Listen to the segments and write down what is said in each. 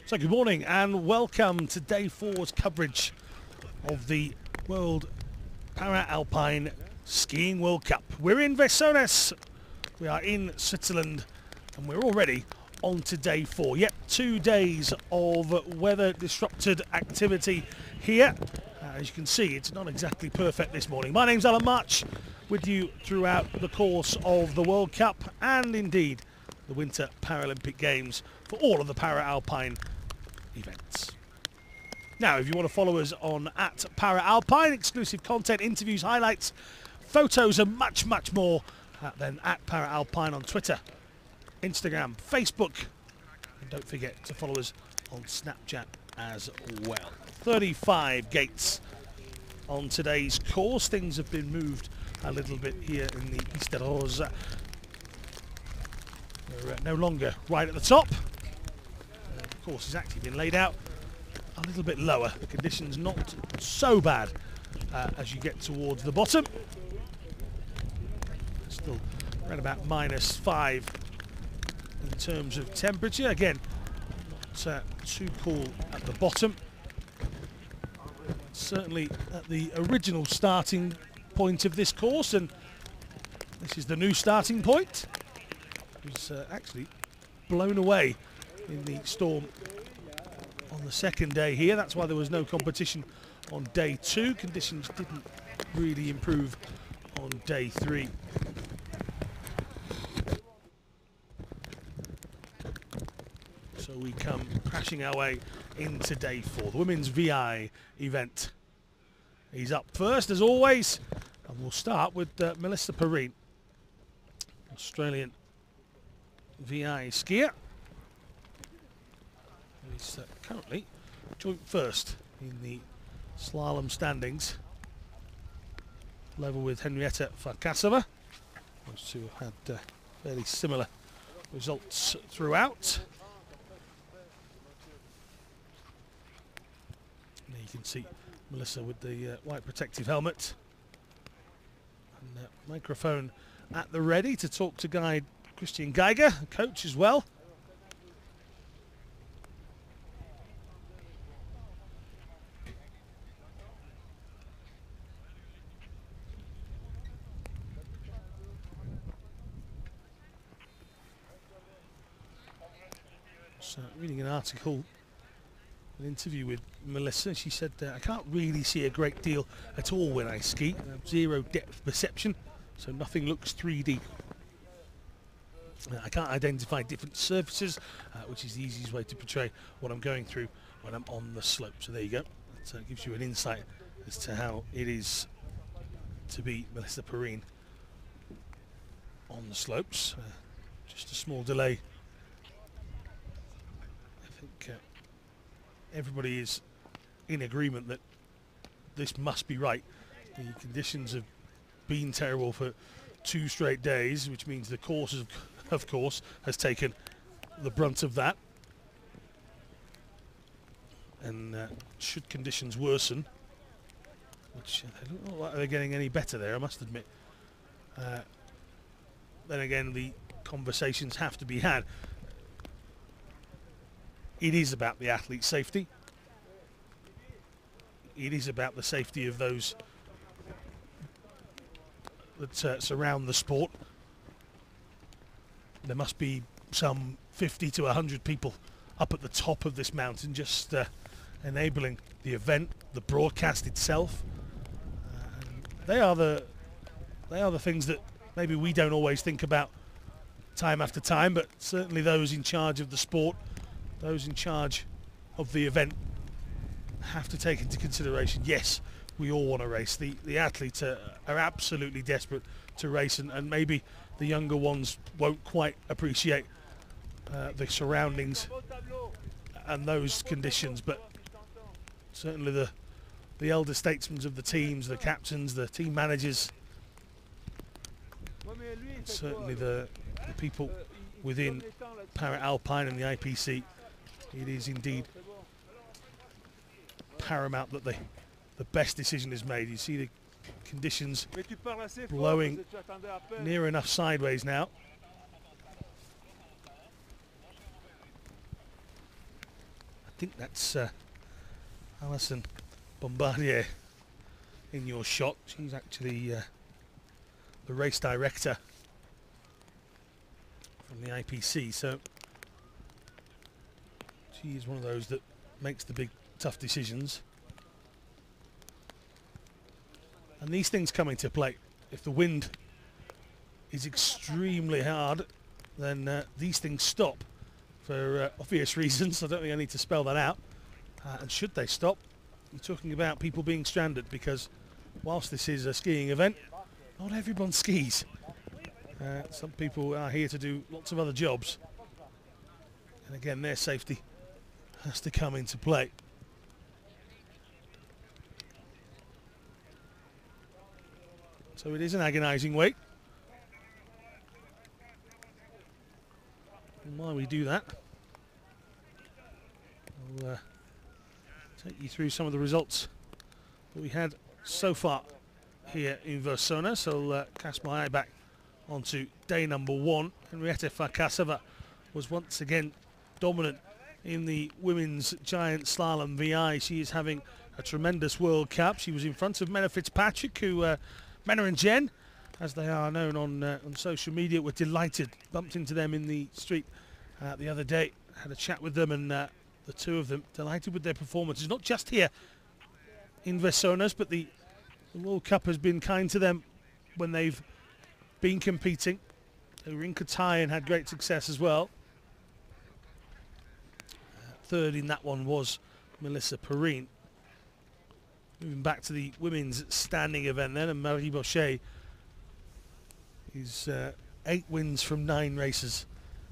So good morning and welcome to day 4's coverage of the World Para-Alpine Skiing World Cup. We're in Veysonnaz, we are in Switzerland, and we're already on to day 4. Yep, 2 days of weather disrupted activity here. As you can see, it's not exactly perfect this morning. My name's Alan March, with you throughout the course of the World Cup and indeed the Winter Paralympic Games for all of the Para-Alpine events. Now, if you want to follow us on @Para-Alpine, exclusive content, interviews, highlights, photos and much more, then @Para-Alpine on Twitter, Instagram, Facebook, and don't forget to follow us on Snapchat as well. 35 gates on today's course. Things have been moved a little bit here in the Easter Rose. We're no longer right at the top. The course has actually been laid out a little bit lower. The conditions not so bad as you get towards the bottom. Still around about -5 in terms of temperature. Again, not too cool at the bottom. Certainly at the original starting point of this course, and this is the new starting point. It was actually blown away in the storm on the second day here. That's why there was no competition on day 2. Conditions didn't really improve on day 3. So we come crashing our way into day 4, the women's VI event. He's up first as always, and we'll start with Melissa Perrine, Australian VI skier. He's currently joint first in the slalom standings, level with Henrietta Farkasova. Those two have had fairly similar results throughout. There you can see Melissa with the white protective helmet and microphone at the ready to talk to guide Christian Geiger, coach as well. So reading an article, an interview with Melissa, she said, I can't really see a great deal at all when I ski. I have zero depth perception, so nothing looks 3D. I can't identify different surfaces, which is the easiest way to portray what I'm going through when I'm on the slope. So there you go. That gives you an insight as to how it is to be Melissa Perrine on the slopes. Just a small delay. I think everybody is in agreement that this must be right. The conditions have been terrible for 2 straight days, which means the course, of course, has taken the brunt of that. And should conditions worsen, which they don't look like they're getting any better there, I must admit, then again the conversations have to be had. It is about the athlete's safety. It is about the safety of those that surround the sport. There must be some 50 to 100 people up at the top of this mountain just enabling the event, the broadcast itself. They are the things that maybe we don't always think about time after time, but certainly those in charge of the sport, those in charge of the event, have to take into consideration, yes, we all want to race. The athletes are absolutely desperate to race, and maybe the younger ones won't quite appreciate the surroundings and those conditions, but certainly the elder statesmen of the teams, the captains, the team managers, and certainly the people within Para-Alpine and the IPC, it is indeed paramount that the best decision is made. You see the conditions blowing near enough sideways now. think that's Alison Bombardier in your shot. She's actually the race director from the IPC, so she is one of those that makes the big tough decisions. And these things come into play. If the wind is extremely hard, then these things stop for obvious reasons. I don't think I need to spell that out. And should they stop, you're talking about people being stranded, because whilst this is a skiing event, not everyone skis. Some people are here to do lots of other jobs. And again, their safety has to come into play. So it is an agonising wait. And while we do that, I'll take you through some of the results that we had so far here in Veysonnaz. So I'll cast my eye back onto day number 1. Henriette Farkasova was once again dominant in the women's giant slalom VI. She is having a tremendous World Cup. She was in front of Menna Fitzpatrick, who Menna and Jen, as they are known on social media, were delighted. Bumped into them in the street the other day, had a chat with them, and the two of them delighted with their performances, not just here in Veysonnaz, but the World Cup has been kind to them when they've been competing. They were in Qatar and had great success as well. Third in that one was Melissa Perrine. Moving back to the women's standing event then, and Marie Bochet is 8 wins from 9 races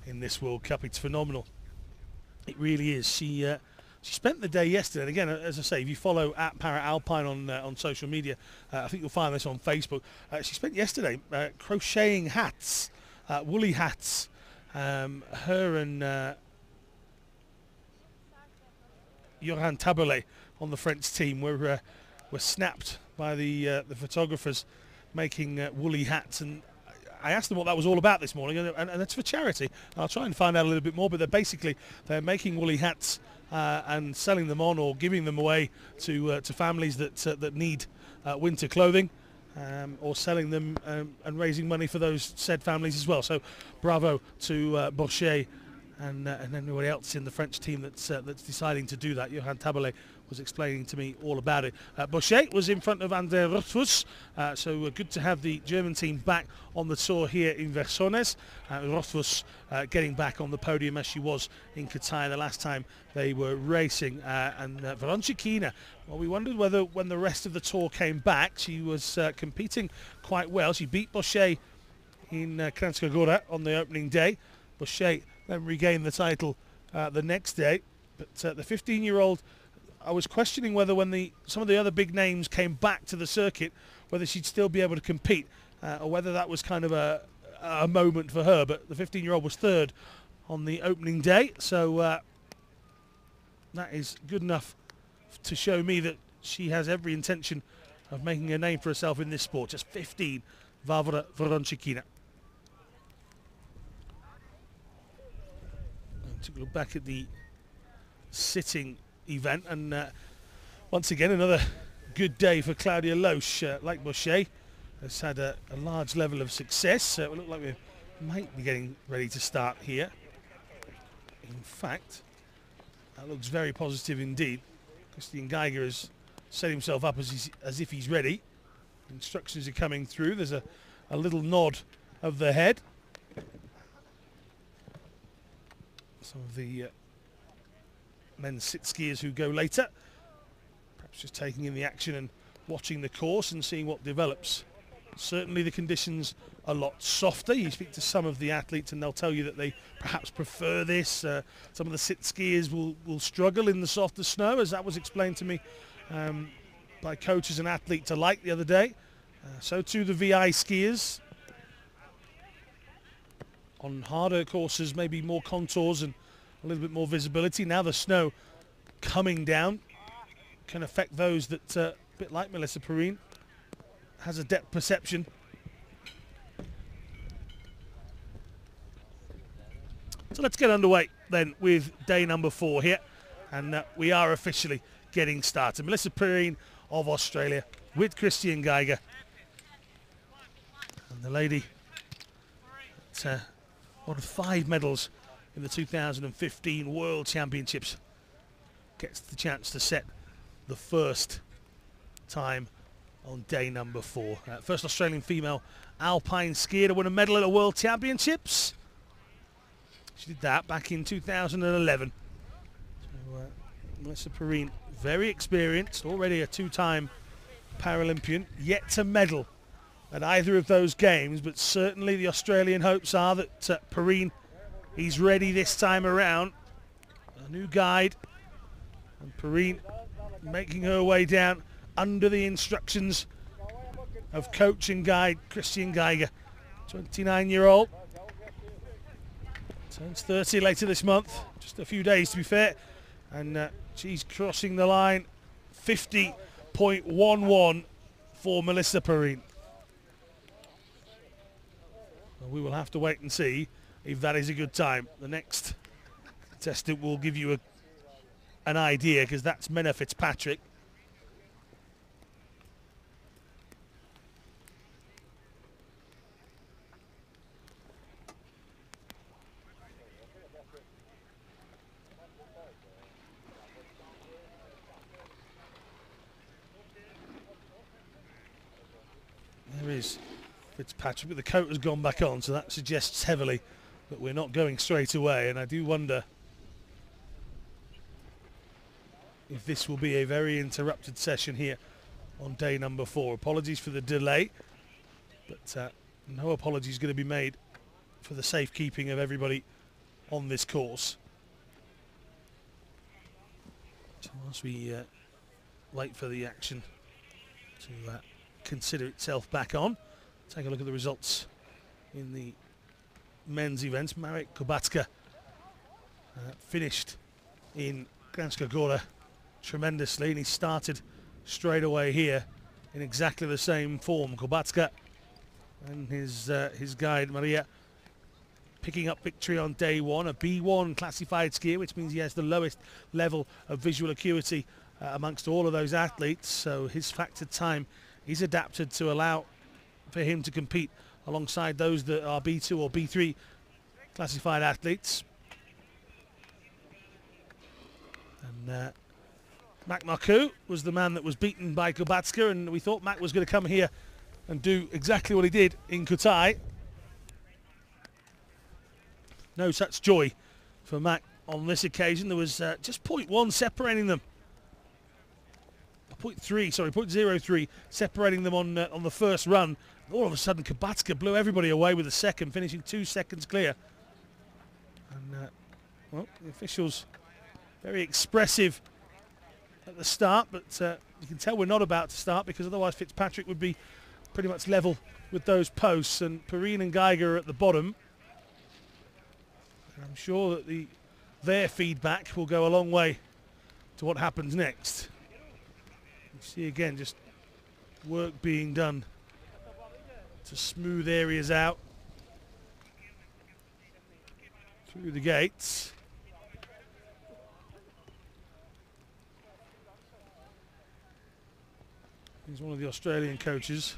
in this World Cup. It's phenomenal. It really is. She spent the day yesterday, and again, as I say, if you follow at Alpine on social media, I think you'll find this on Facebook. She spent yesterday crocheting hats, woolly hats. Her and Johan Taberlet on the French team were snapped by the photographers making woolly hats, and I asked them what that was all about this morning, and it's for charity. I'll try and find out a little bit more, but they're making woolly hats and selling them on or giving them away to families that need winter clothing, or selling them and raising money for those said families as well. So bravo to Bochet and everybody else in the French team that's deciding to do that. Johan Taberlet was explaining to me all about it. Bochet was in front of André Rothfuss, so good to have the German team back on the tour here in Veysonnaz. Rothfuss getting back on the podium as she was in Qatar the last time they were racing. And Veroncikina, well, we wondered whether when the rest of the tour came back, she was competing quite well. She beat Bochet in Kranjska Gora on the opening day. Bochet then regained the title the next day, but the 15-year-old, I was questioning whether when some of the other big names came back to the circuit, whether she'd still be able to compete, or whether that was kind of a moment for her. But the 15-year-old was third on the opening day, so that is good enough to show me that she has every intention of making a name for herself in this sport. Just 15, Varvara Veroncikina. Took a look back at the sitting event, and once again another good day for Claudia Loesch. Like Bochet, has had a large level of success. It looked like we might be getting ready to start here. In fact, that looks very positive indeed. Christian Geiger has set himself up as if he's ready. Instructions are coming through. There's a little nod of the head. Some of the men's sit skiers who go later, perhaps just taking in the action and watching the course and seeing what develops. Certainly the conditions are a lot softer. You speak to some of the athletes and they'll tell you that they perhaps prefer this. Some of the sit skiers will struggle in the softer snow, as that was explained to me by coaches and athletes alike the other day. So too the VI skiers. On harder courses, maybe more contours and a little bit more visibility. Now the snow coming down can affect those that, a bit like Melissa Perrine, has a depth perception. So let's get underway then with day number 4 here. And we are officially getting started. Melissa Perrine of Australia with Christian Geiger. And the lady that won 5 medals in the 2015 World Championships gets the chance to set the first time on day number 4. First Australian female Alpine skier to win a medal at the World Championships. She did that back in 2011. So, Melissa Perrine, very experienced, already a 2-time Paralympian, yet to medal at either of those games, but certainly the Australian hopes are that Perrine is ready this time around. A new guide, and Perrine making her way down under the instructions of coach and guide Christian Geiger, 29-year-old. Turns 30 later this month, just a few days to be fair, and she's crossing the line. 50.11 for Melissa Perrine. Well, we will have to wait and see if that is a good time. The next contestant will give you an idea, because that's Menna Fitzpatrick. There is Fitzpatrick, but the coat has gone back on, so that suggests heavily that we're not going straight away, and I do wonder if this will be a very interrupted session here on day number 4. Apologies for the delay, but no apologies going to be made for the safekeeping of everybody on this course. So whilst we wait for the action to consider itself back on, take a look at the results in the men's events. Marek Kubatska finished in Kranjska Gora tremendously, and he started straight away here in exactly the same form. Kubatska and his guide Maria picking up victory on day 1, a B1 classified skier, which means he has the lowest level of visual acuity amongst all of those athletes, so his factored time is adapted to allow for him to compete alongside those that are B2 or B3 classified athletes. And Mac Marcoux was the man that was beaten by Kubatska, and we thought Mac was going to come here and do exactly what he did in Kutai. No such joy for Mac on this occasion. There was just 0.1 separating them. 0.03 separating them on the first run. All of a sudden Kubatska blew everybody away with the second, finishing 2 seconds clear. And well, the officials very expressive at the start, but you can tell we're not about to start, because otherwise Fitzpatrick would be pretty much level with those posts, and Perrine and Geiger are at the bottom. And I'm sure that their feedback will go a long way to what happens next. You see again just work being done to smooth areas out through the gates. He's one of the Australian coaches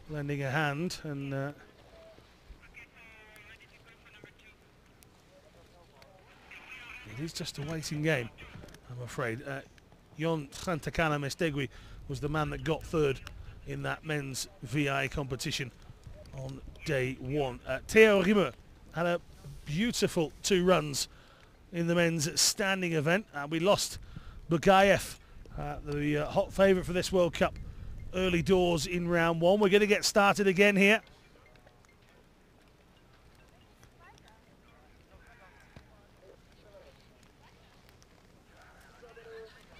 lending a hand, and it is just a waiting game, I'm afraid. Jon Santakana Mestegui was the man that got 3rd in that men's VI competition on day 1. Theo Rimmer had a beautiful 2 runs in the men's standing event. We lost Bugayev, the hot favourite for this World Cup, early doors in round 1. We're going to get started again here.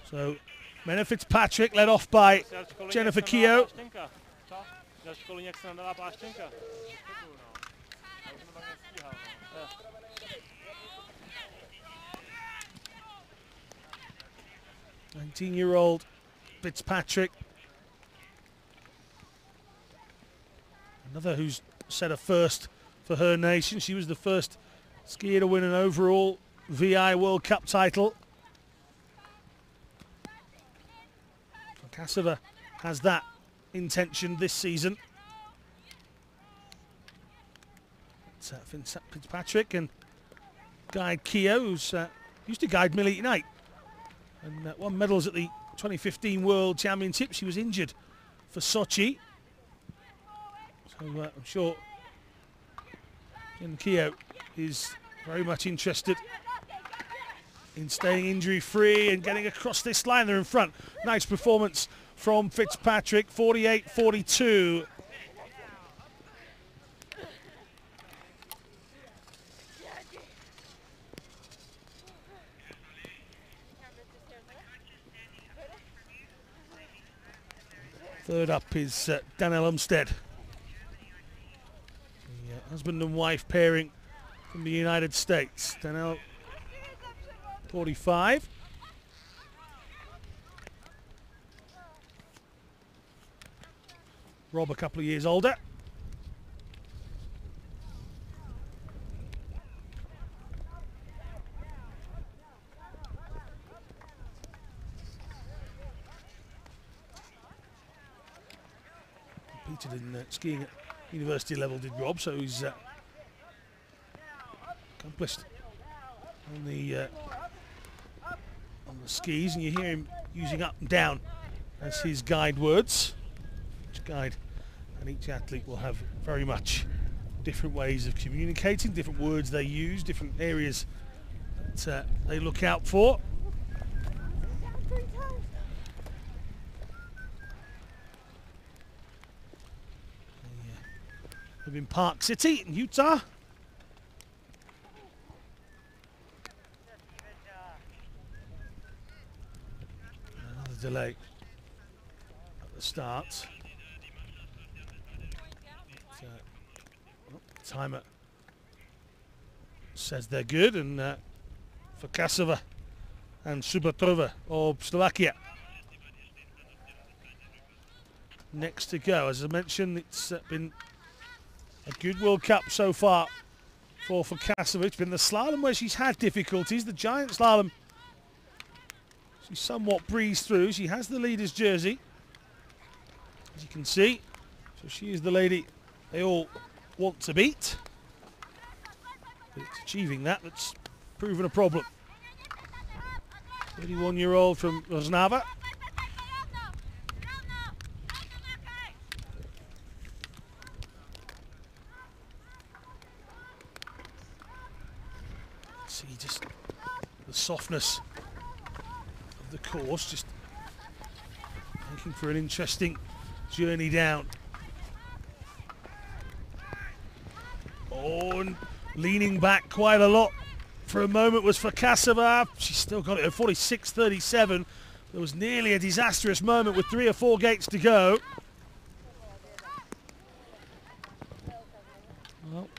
So Menna Fitzpatrick led off by Jennifer Keogh. "19-year-old Fitzpatrick, another who's set a first for her nation. She was the first skier to win an overall VI World Cup title. Kasova has that intention this season. It's Fitzpatrick and guide Keogh, who's used to guide Mill United and won medals at the 2015 World Championships. He was injured for Sochi, so I'm sure Keogh is very much interested in staying injury-free and getting across this line. They're in front. Nice performance from Fitzpatrick, 48-42. Third up is Daniel Umstead, the husband and wife pairing from the United States. Daniel, 45. Rob, a couple of years older. Competed in skiing at university level, did Rob, so he's accomplished on the skis, and you hear him using up and down as his guide words. Each guide and each athlete will have very much different ways of communicating, different words they use, different areas that they look out for. Live in Park City in Utah. Another delay at the start. Timer says they're good, and for Kasova and Subatrova of Slovakia next to go. As I mentioned, it's been a good World Cup so far for Kasova. It's been the slalom where she's had difficulties. The giant slalom, she somewhat breezed through. She has the leader's jersey, as you can see. So she is the lady they all want to beat. But it's achieving that that's proven a problem. 31-year-old from Veysonnaz. See just the softness of the course, just making for an interesting journey down. Oh, and leaning back quite a lot for a moment was for Kasova. She's still got it at 46.37. There was nearly a disastrous moment with 3 or 4 gates to go. Well,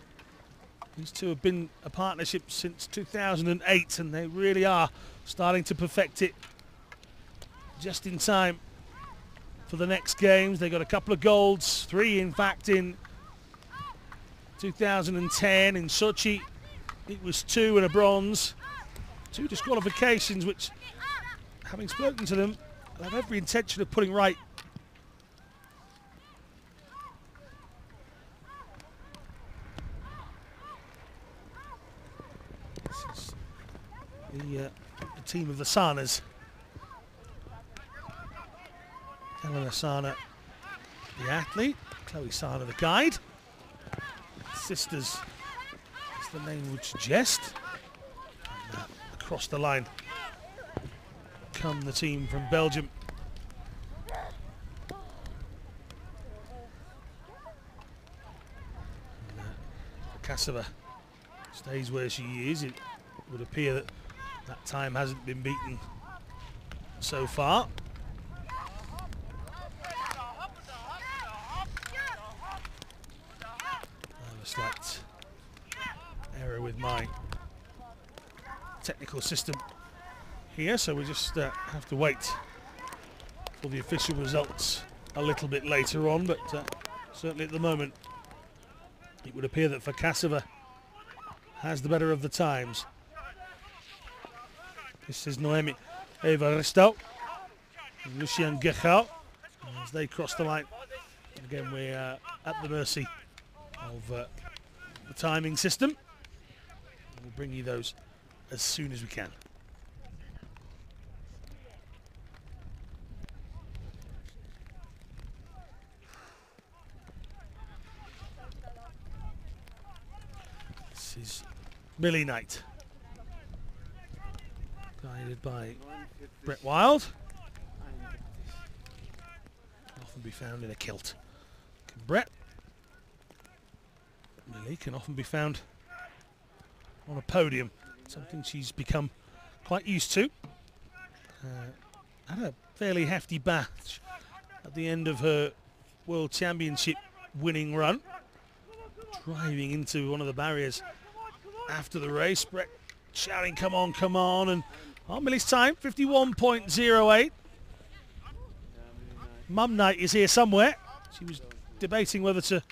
these two have been a partnership since 2008, and they really are starting to perfect it just in time for the next games. They got a couple of golds, 3 in fact in 2010 in Sochi. It was 2 and a bronze. 2 disqualifications, which, having spoken to them, I have every intention of putting right. This is the team of the Sanas. Helena Sana, the athlete. Chloe Sana, the guide. Sisters, as the name would suggest. And, across the line come the team from Belgium. Kasova stays where she is. It would appear that that time hasn't been beaten so far. Slight error with my technical system here, so we just have to wait for the official results a little bit later on, but certainly at the moment it would appear that Kasova has the better of the times. This is Noemi Evaristo and Lucien Gechau as they cross the line. Again, we're at the mercy of the timing system. We'll bring you those as soon as we can. This is Millie Knight, guided by Brett Wild. Often be found in a kilt. Brett. Millie can often be found on a podium, something she's become quite used to. Had a fairly hefty batch at the end of her World Championship winning run, driving into one of the barriers after the race. Brett shouting, come on, and Millie's time, 51.08. Mum Night is here somewhere. She was debating whether to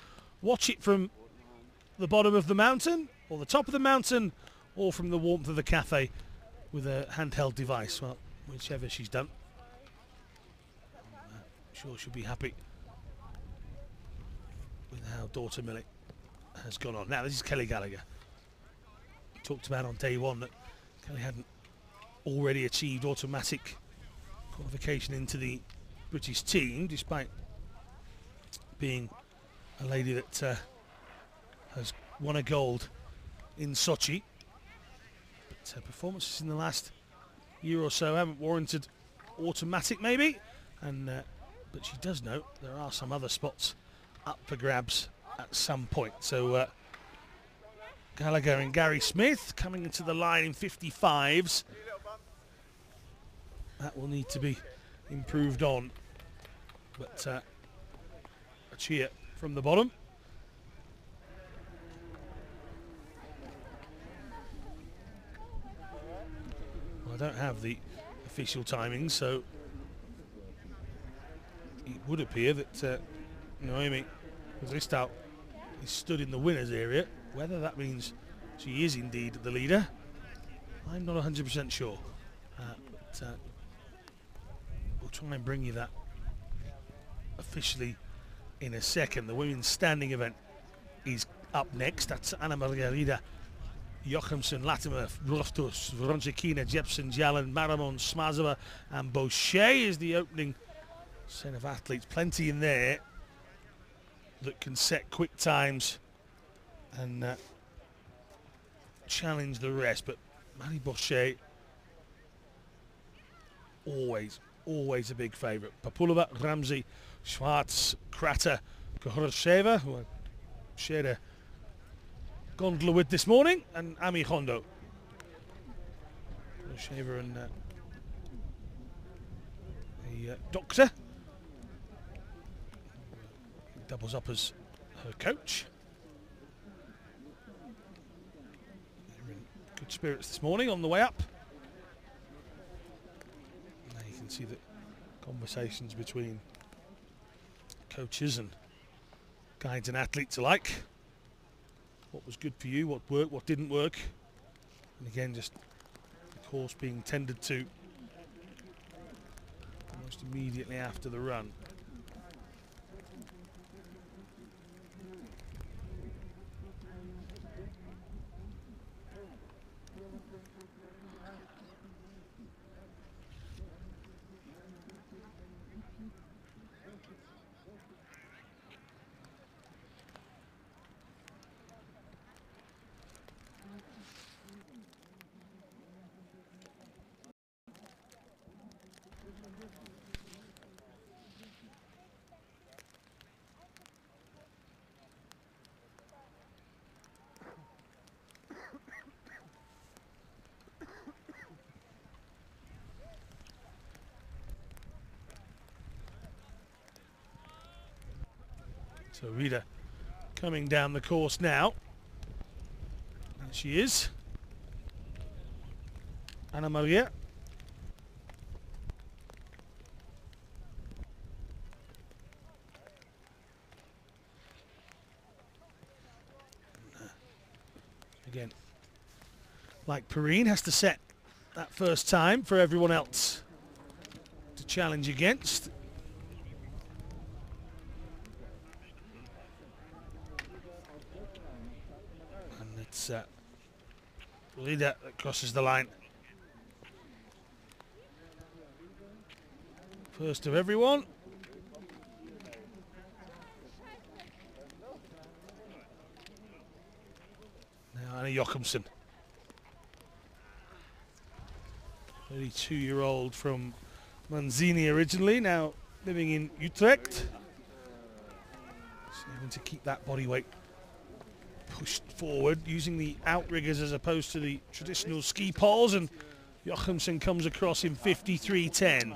watch it from the bottom of the mountain or the top of the mountain or from the warmth of the cafe with a handheld device. Well, whichever she's done. I'm sure she'll be happy with how daughter Millie has gone on. Now this is Kelly Gallagher. Talked about on day one that Kelly hadn't already achieved automatic qualification into the British team, despite being a lady that has won a gold in Sochi. But her performances in the last year or so haven't warranted automatic, maybe. And but she does know there are some other spots up for grabs at some point. So Gallagher and Gary Smith coming into the line in 55s. That will need to be improved on. But a cheer from the bottom. Well, I don't have the official timings, so it would appear that Noemi Ristau is stood in the winners area. Whether that means she is indeed the leader, I'm not 100% sure. But we'll try and bring you that officially in a second. The women's standing event is up next. That's Anna Margarida Jochimsen, Latimer, Rostos, Vronchikina, Jepsen, Jalan, Maramon, Smazova and Boucher is the opening set of athletes. Plenty in there that can set quick times and challenge the rest. But Marie Boucher, always a big favourite. Papulova, Ramsey, Schwartz, Kratter, Kohorsheva, who I shared a gondola with this morning, and Ami Hondo. Kohorsheva and a doctor. Doubles up as her coach. They're in good spirits this morning on the way up. Now you can see the conversations between coaches and guides and athletes alike. What was good for you, what worked, what didn't work. And again, just the course being tended to almost immediately after the run. So Rita coming down the course now. There she is. Anna Maria. Again, like Perrine, has to set that first time for everyone else to challenge against. And it's Leader that crosses the line. First of everyone. Now Anna Jochumsen. 32-year-old from Manzini originally, now living in Utrecht. So having to keep that body weight pushed forward, using the outriggers as opposed to the traditional ski poles, and Jochumsen comes across in 53.10.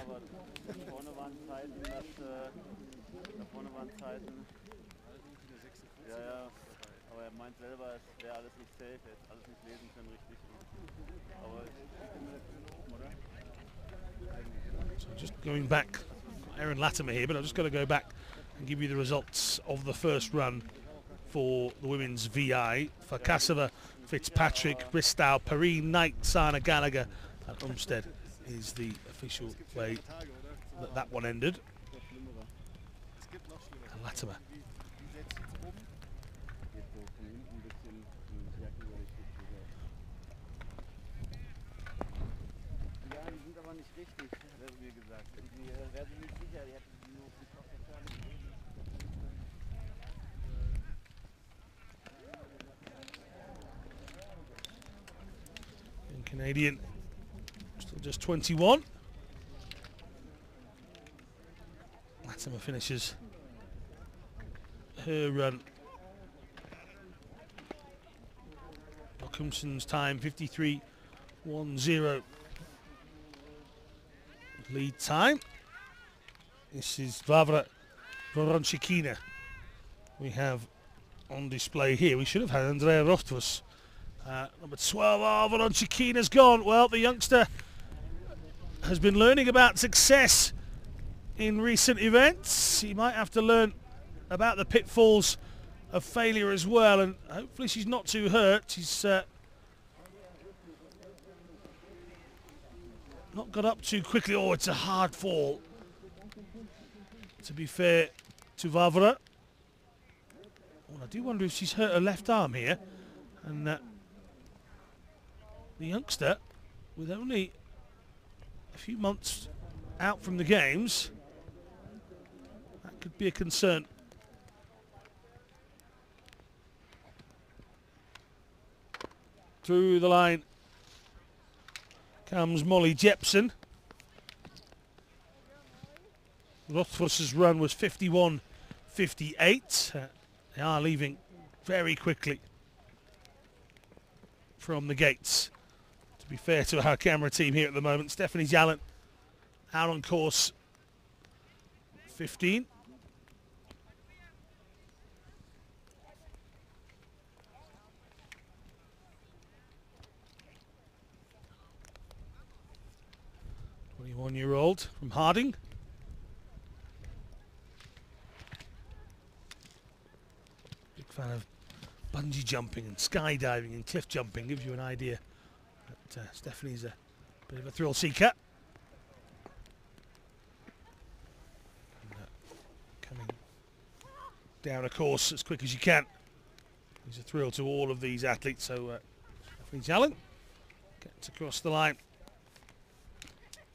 So just going back, Aaron Latimer here, but I'm just going to go back and give you the results of the first run for the women's VI. For Cassava, Fitzpatrick, Bristow, Perrine, Knight, Sana, Gallagher and Umstead is the official way that one ended. And Latimer. Canadian, still just 21. Latimer finishes her run. Jochumsen's time 53.10. Lead time. This is Vavra Voronchikina we have on display here. We should have had Andrea Rothfuss. Number 12, Voronchikina's gone. Well, the youngster has been learning about success in recent events. He might have to learn about the pitfalls of failure as well, and hopefully she's not too hurt. She's not got up too quickly. Oh, it's a hard fall, to be fair to Vavra. Well, I do wonder if she's hurt her left arm here, and the youngster, with only a few months out from the games, that could be a concern. Through the line comes Molly Jepson. Rothfuss's run was 51.58. They are leaving very quickly from the gates. To be fair to our camera team here at the moment, Stephanie Jallant out on course 15. One-year-old from Harding. Big fan of bungee jumping and skydiving and cliff jumping. Gives you an idea that Stephanie's a bit of a thrill seeker. And, coming down a course as quick as you can is a thrill to all of these athletes. So Stephanie Jallant gets across the line.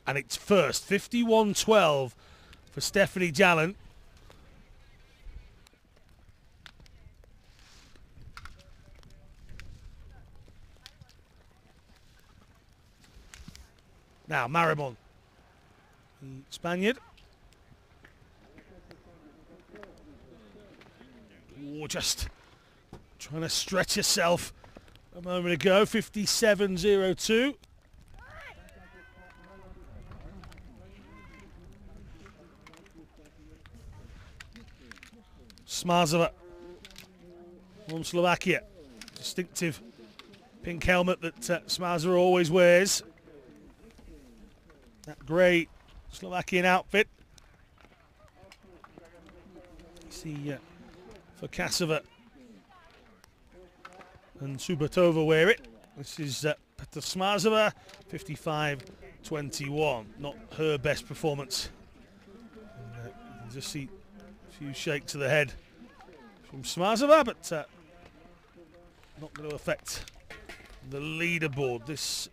And it's first, 51.12 for Stephanie Jallant. Now, Marimon, the Spaniard. Oh, just trying to stretch herself a moment ago, 57.02. Smazova from Slovakia. Distinctive pink helmet that Smazova always wears. That grey Slovakian outfit. You see Fakasova and Subatova wear it. This is Smazova, 55-21. Not her best performance. And, you can just see a few shakes of the head from Smazova, but not going to affect the leaderboard. This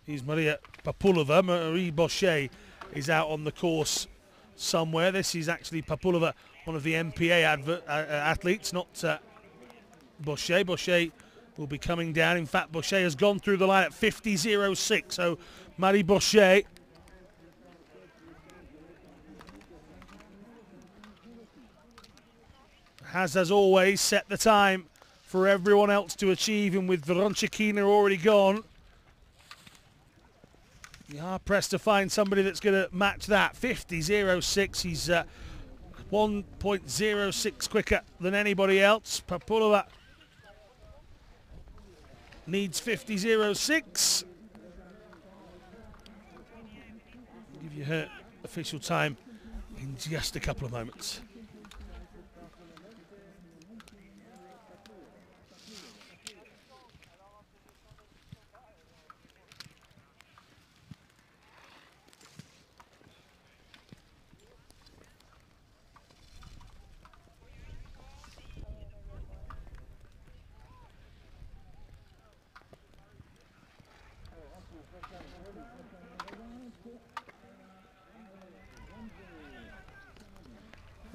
is Maria Papulova. Marie Bochet is out on the course somewhere. This is actually Papulova, one of the MPA athletes, not Bochet. Bochet will be coming down. In fact, Bochet has gone through the line at 50.06. So Marie Bochet has, as always, set the time for everyone else to achieve, and with Veronchikina already gone, you are pressed to find somebody that's going to match that. 50.06. He's 1.06 quicker than anybody else. Papulova needs 50.06. Give you her official time in just a couple of moments.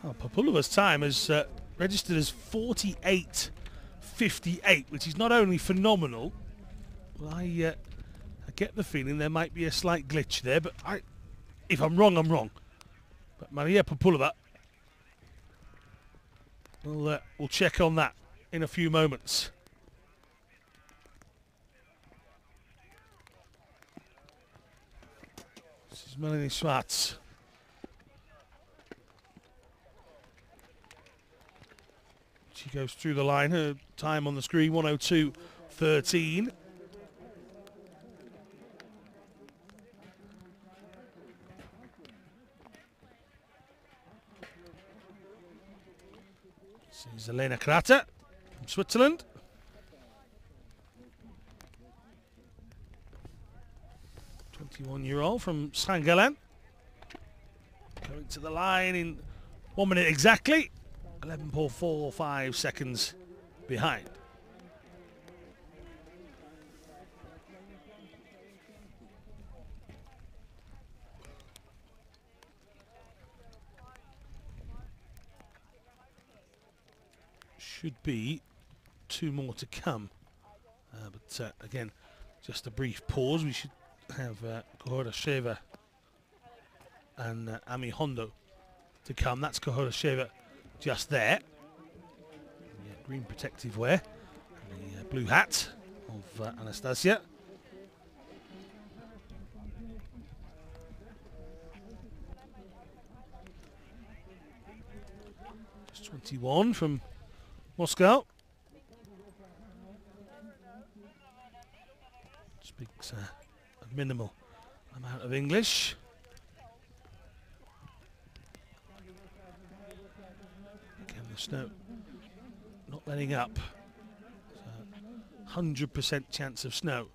Well, Papulova's time is registered as 48.58, which is not only phenomenal. Well, I get the feeling there might be a slight glitch there, but if I'm wrong, I'm wrong. But Maria Papulova, we'll check on that in a few moments. This is Melanie Schwartz. She goes through the line. Her time on the screen, 1:02.13. This is Elena Kratter from Switzerland. A 21-year-old from St. Gallen. Going to the line in 1 minute exactly. 11.45 seconds behind. Should be 2 more to come. But again, just a brief pause. We should have Kohorasheva and Ami Hondo to come. That's Kohorasheva just there. The green protective wear, and the blue hat of Anastasia. Just 21 from Moscow. Speaks a minimal amount of English. Snow not letting up. 100% chance of snow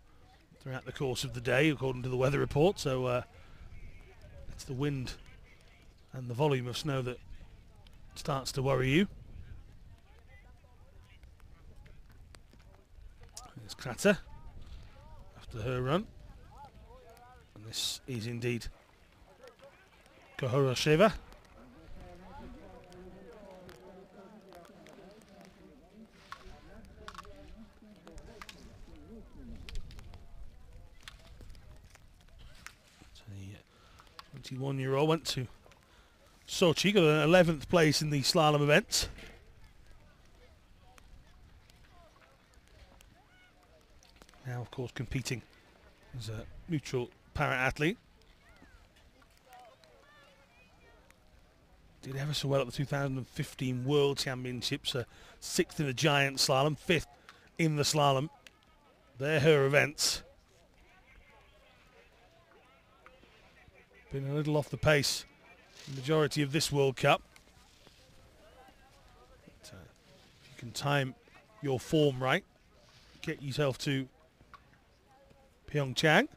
throughout the course of the day, according to the weather report. So it's the wind and the volume of snow that starts to worry you. There's Kratter after her run, and this is indeed Kohorasheva. The 21-year-old went to Sochi, got an 11th place in the slalom event. Now, of course, competing as a neutral para-athlete. Did ever so well at the 2015 World Championships, 6th in the giant slalom, 5th in the slalom. They're her events. Been a little off the pace the majority of this World Cup. But, if you can time your form right, get yourself to PyeongChang.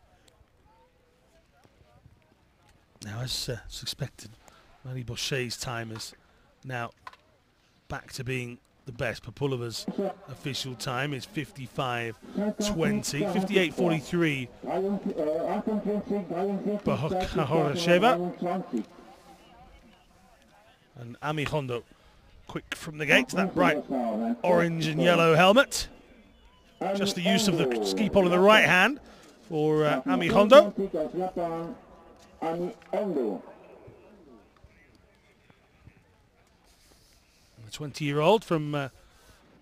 Now, as expected, Marie Bochet's time is now back to being the best. Populova's official time is 55.20, 58.43. Bahorasheva and Ami Hondo quick from the gates. That bright orange and yellow helmet. Just the use of the ski pole in the right hand for Ami Hondo. The 20-year-old from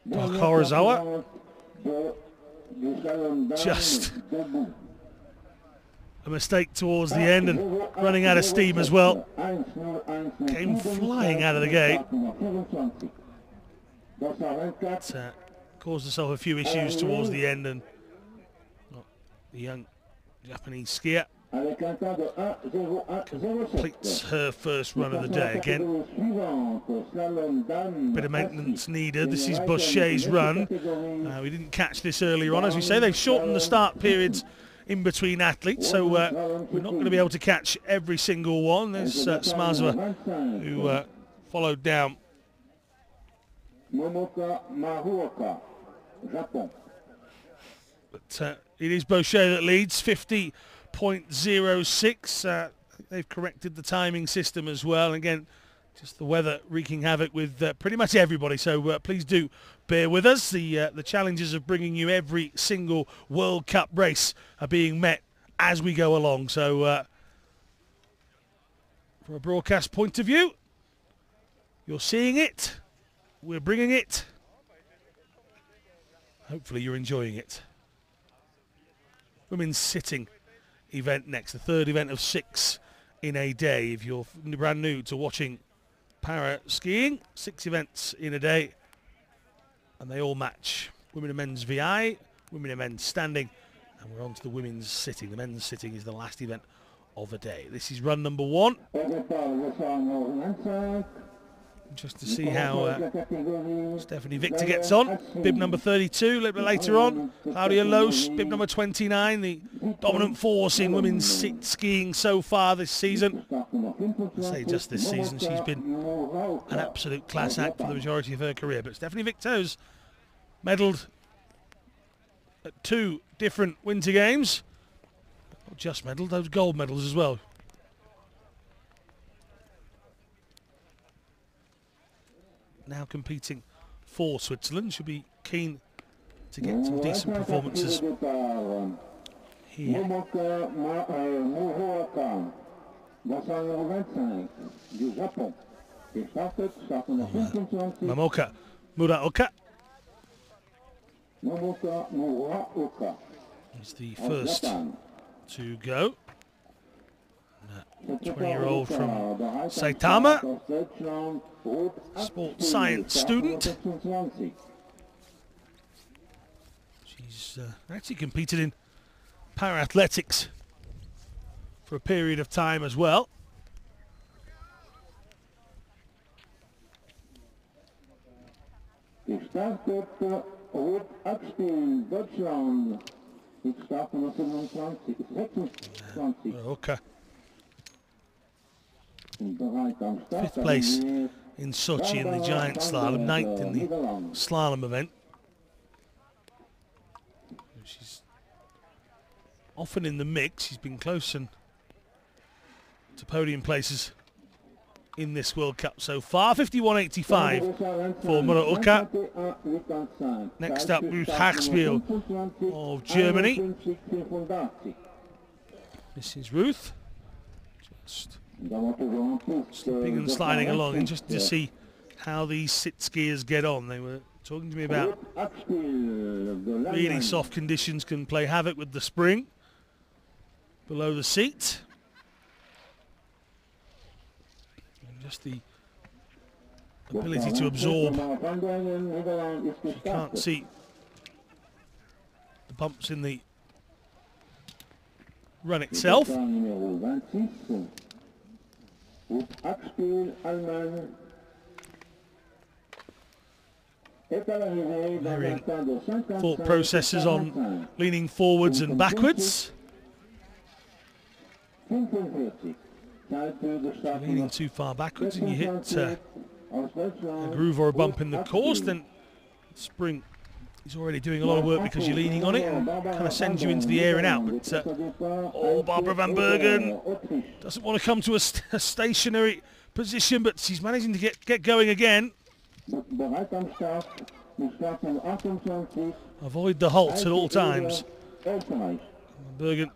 Bakarazawa. Just a mistake towards the end and running out of steam as well. Came flying out of the gate. But, caused herself a few issues towards the end, and the young Japanese skier completes her first run of the day. Again, bit of maintenance needed. This is Bochet's run. We didn't catch this earlier on. As we say, they've shortened the start periods in between athletes, so we're not going to be able to catch every single one. There's Smazova, who followed down. But it is Bochet that leads, 50.06. They've corrected the timing system as well. Again, just the weather wreaking havoc with pretty much everybody. So please do bear with us. The challenges of bringing you every single World Cup race are being met as we go along. So from a broadcast point of view, you're seeing it. We're bringing it. Hopefully you're enjoying it. Women's sitting event next, the third event of 6 in a day. If you're brand new to watching para skiing, 6 events in a day, and they all match. Women and men's VI, women and men's standing, and we're on to the women's sitting. The men's sitting is the last event of the day. This is run number 1. Just to see how Stephanie Victor gets on. Bib number 32, a little bit later on. Claudia Loesch, bib number 29, the dominant force in women's sit skiing so far this season. I say just this season, she's been an absolute class act for the majority of her career. But Stephanie Victor's medalled at 2 different Winter Games. Not just medalled, those gold medals as well. Now competing for Switzerland, should be keen to get some decent performances here. Mamoka Muraoka is the first to go. 20-year-old from Saitama, sports science student. She's actually competed in para-athletics for a period of time as well. Okay. 5th place in Sochi in the giant slalom, 9th in the slalom event. She's often in the mix. She's been close to podium places in this World Cup so far. 51.85 for Muraoka. Next up, Ruth Hachspiel of Germany. This is Ruth. Just slipping and sliding along, interested to see how these sit skiers get on. They were talking to me about really soft conditions can play havoc with the spring below the seat. And just the ability to absorb. You can't see the bumps in the run itself. Varying thought processes on leaning forwards and backwards. Leaning too far backwards and you hit a groove or a bump in the course, then spring is already doing a lot of work because you're leaning on it and kind of sends you into the air and out. But Barbara van Bergen doesn't want to come to a stationary position, but she's managing to get going again. Avoid the halts at all times. Bergen.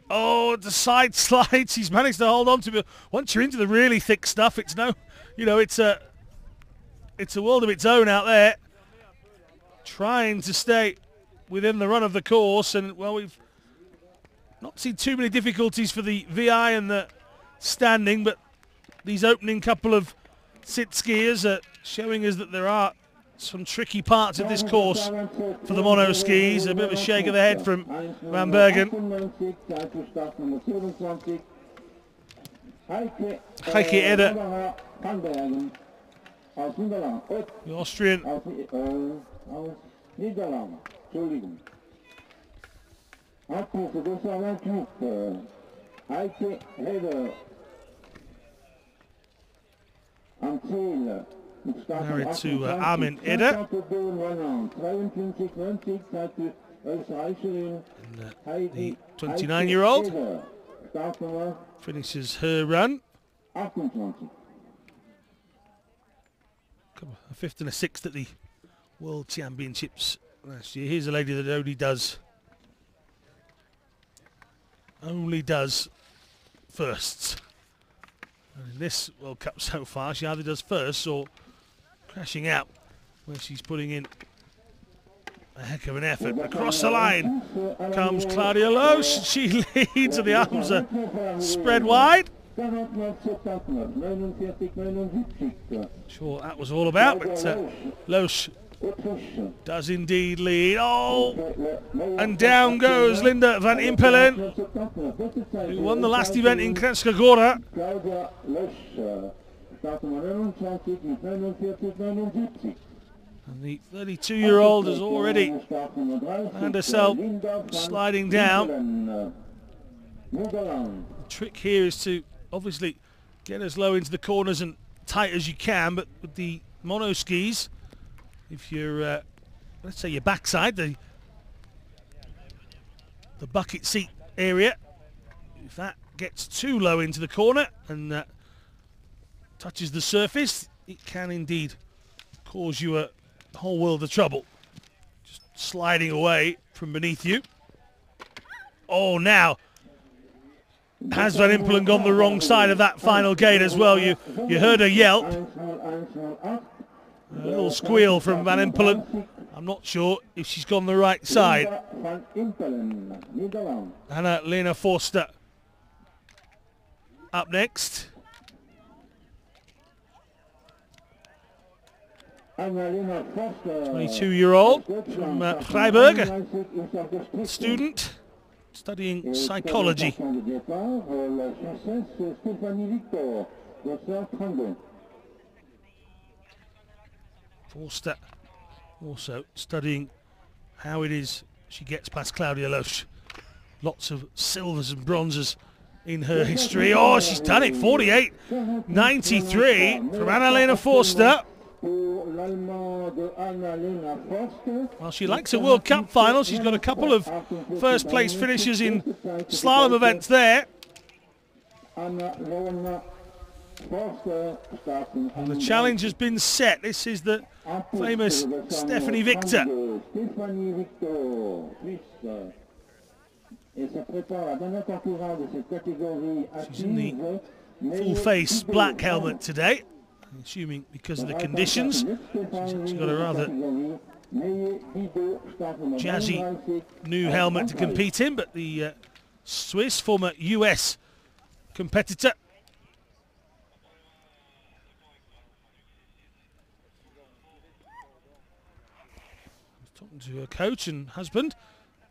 Oh, the side slides. He's managed to hold on to it. Once you're into the really thick stuff, it's no, you know, it's a world of its own out there. Trying to stay within the run of the course, and well, we've not seen too many difficulties for the VI and the standing, but these opening couple of sit skiers are showing us that there are some tricky parts of this course for the mono skis. A bit of a shake of the head from Van Bergen. Heike Edder, the Austrian. Married to Armin Edder. The 29-year-old finishes her run. A fifth and a sixth at the World Championships last year. Here's a lady that only does firsts. And in this World Cup so far, she either does firsts or crashing out, where she's putting in a heck of an effort. Across the line comes Claudia Loesch. She leads and the arms are spread wide. Sure, that was all about, but Loesch does indeed lead. Oh, and down goes Linda van Impelen, who won the last event in Kranjska Gora. And the 32-year-old has already found herself sliding down. The trick here is to obviously get as low into the corners and tight as you can, but with the mono skis, if you're, let's say your backside, the bucket seat area, if that gets too low into the corner and touches the surface, it can indeed cause you a whole world of trouble. Just sliding away from beneath you. Oh, now has Van Impelen gone the wrong side of that final gate as well? You heard her yelp. A little squeal from Van Impelen. I'm not sure if she's gone the right side. Anna-Lena Forster up next. 22-year-old from Freiburg, a student studying psychology. Forster also studying how it is she gets past Claudia Loesch. Lots of silvers and bronzes in her history. Oh, she's done it. 48.93 from Anna-Lena Forster. Well, she likes a World Cup final. She's got a couple of first place finishes in slalom events there. And the challenge has been set. This is the famous Stephanie Victor. She's in the full face black helmet today, assuming because of the conditions. She's got a rather jazzy new helmet to compete in, but the Swiss, former US competitor, talking to her coach and husband,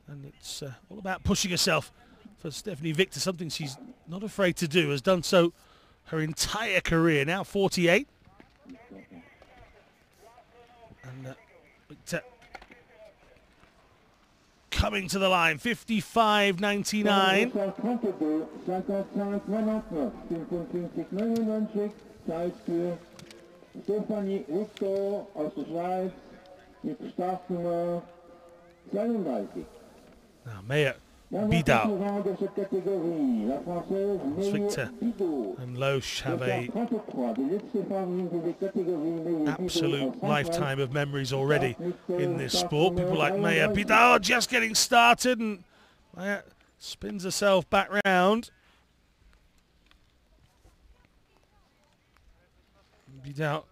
and it's all about pushing herself for Stephanie Victor, something she's not afraid to do, has done so her entire career, now 48. And Victor coming to the line. 55.99. Now Meyer Bidal, Victor and Loesch have a absolute lifetime of memories already in this sport. People like Meyer Bidal just getting started, and Meyer spins herself back round. Bidal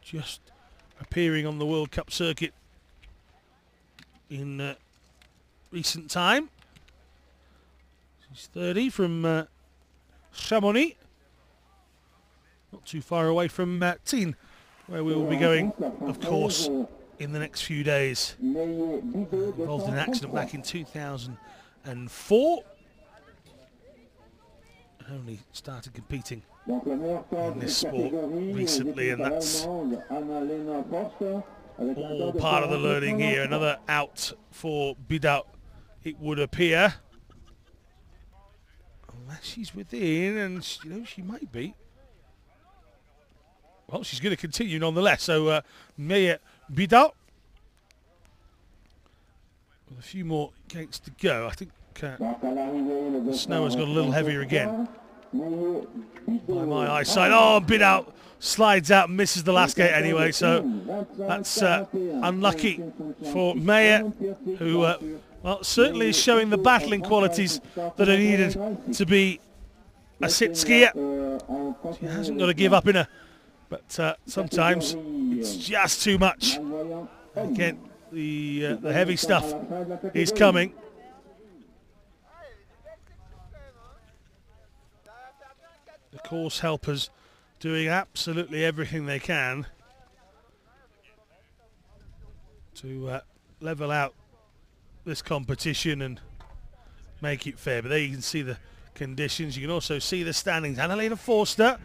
just appearing on the World Cup circuit in recent time. She's 30 from Chamonix, not too far away from Teen, where we will be going, of course, in the next few days. Involved in an accident back in 2004. Only started competing in this sport recently, and that's all part of the learning here. Another out for Bidal, it would appear. Unless she's within, and you know, she might be. Well, she's going to continue nonetheless. So Meyer Bidal with a few more gates to go. I think the snow has got a little heavier again by my eyesight. Oh, Bidal slides out and misses the last gate anyway, so that's unlucky for Meyer, who well, certainly is showing the battling qualities that are needed to be a sit skier. She hasn't got to give up in her, but sometimes it's just too much. Again, the heavy stuff is coming. The course helpers doing absolutely everything they can to level out this competition and make it fair. But there you can see the conditions. You can also see the standings. Annalena Forster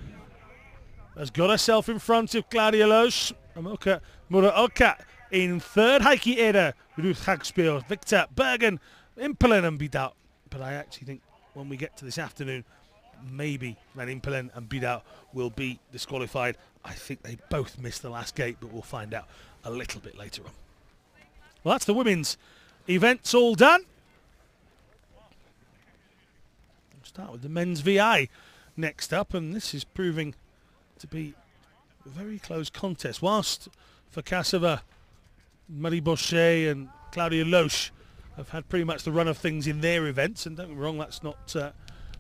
has got herself in front of Claudia Loesch. Amoka Muraoka in third. Heike Eder, Ruth Hagspiel, Victor Bergen, Impelen and Bidal. But I actually think when we get to this afternoon, maybe Van Impelen and Bidal will be disqualified. I think they both missed the last gate, but we'll find out a little bit later on. Well, that's the women's events all done. We'll start with the men's VI next up, and this is proving to be a very close contest. Whilst Fakasova, Marie Bochet and Claudia Loesch have had pretty much the run of things in their events, and don't get me wrong, that's not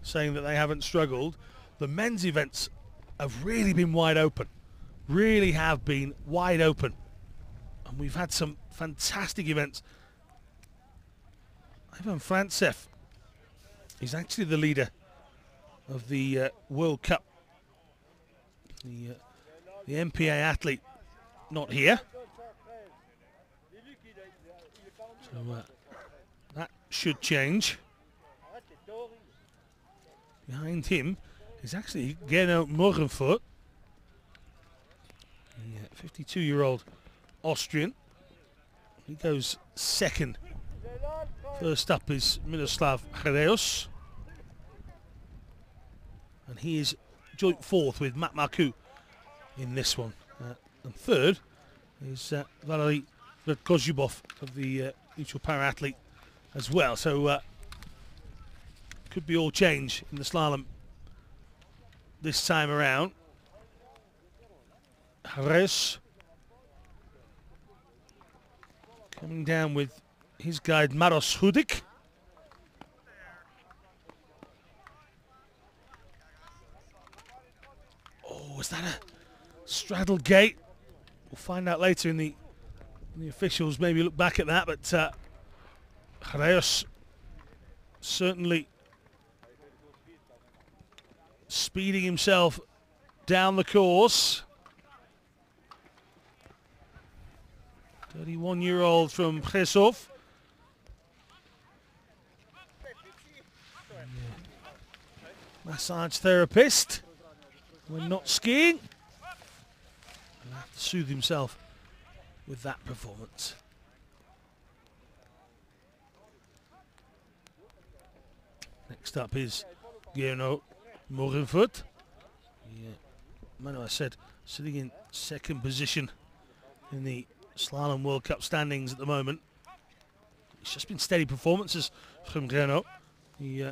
saying that they haven't struggled. The men's events have really been wide open. Really have been wide open. And we've had some fantastic events. Ivan Frantsev is actually the leader of the World Cup. The MPA athlete not here. So that should change. Behind him is actually Geno Morgenfurt, the 52-year-old Austrian. He goes second. First up is Miroslav Hreus, and he is joint fourth with Matt Marcoux in this one. And third is Valery Kozhubov of the mutual para athlete as well. So could be all change in the slalom this time around. Hreus coming down with his guide Maros Hudik. Oh, is that a straddle gate? We'll find out later in the officials maybe look back at that, but Hreus certainly speeding himself down the course. 31-year-old from Prešov. Massage therapist when not skiing. He'll have to soothe himself with that performance. Next up is Geno Morgenfurt. I said sitting in second position in the Slalom World Cup standings at the moment. It's just been steady performances from Geno. He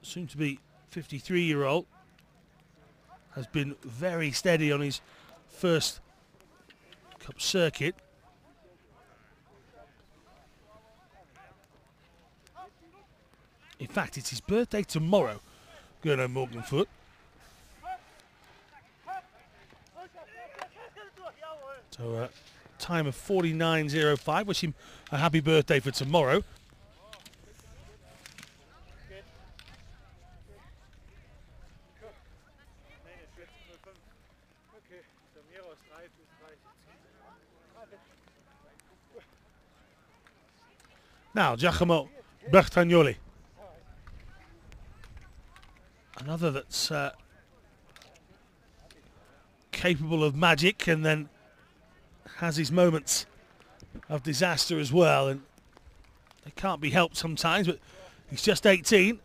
soon to be 53-year-old has been very steady on his first Cup circuit. In fact, it's his birthday tomorrow, Geno Morgenfurt. So time of 49.05. Wish him a happy birthday for tomorrow. Now, Giacomo Bertagnoli. Another that's capable of magic and then has his moments of disaster as well. And they can't be helped sometimes, but he's just 18.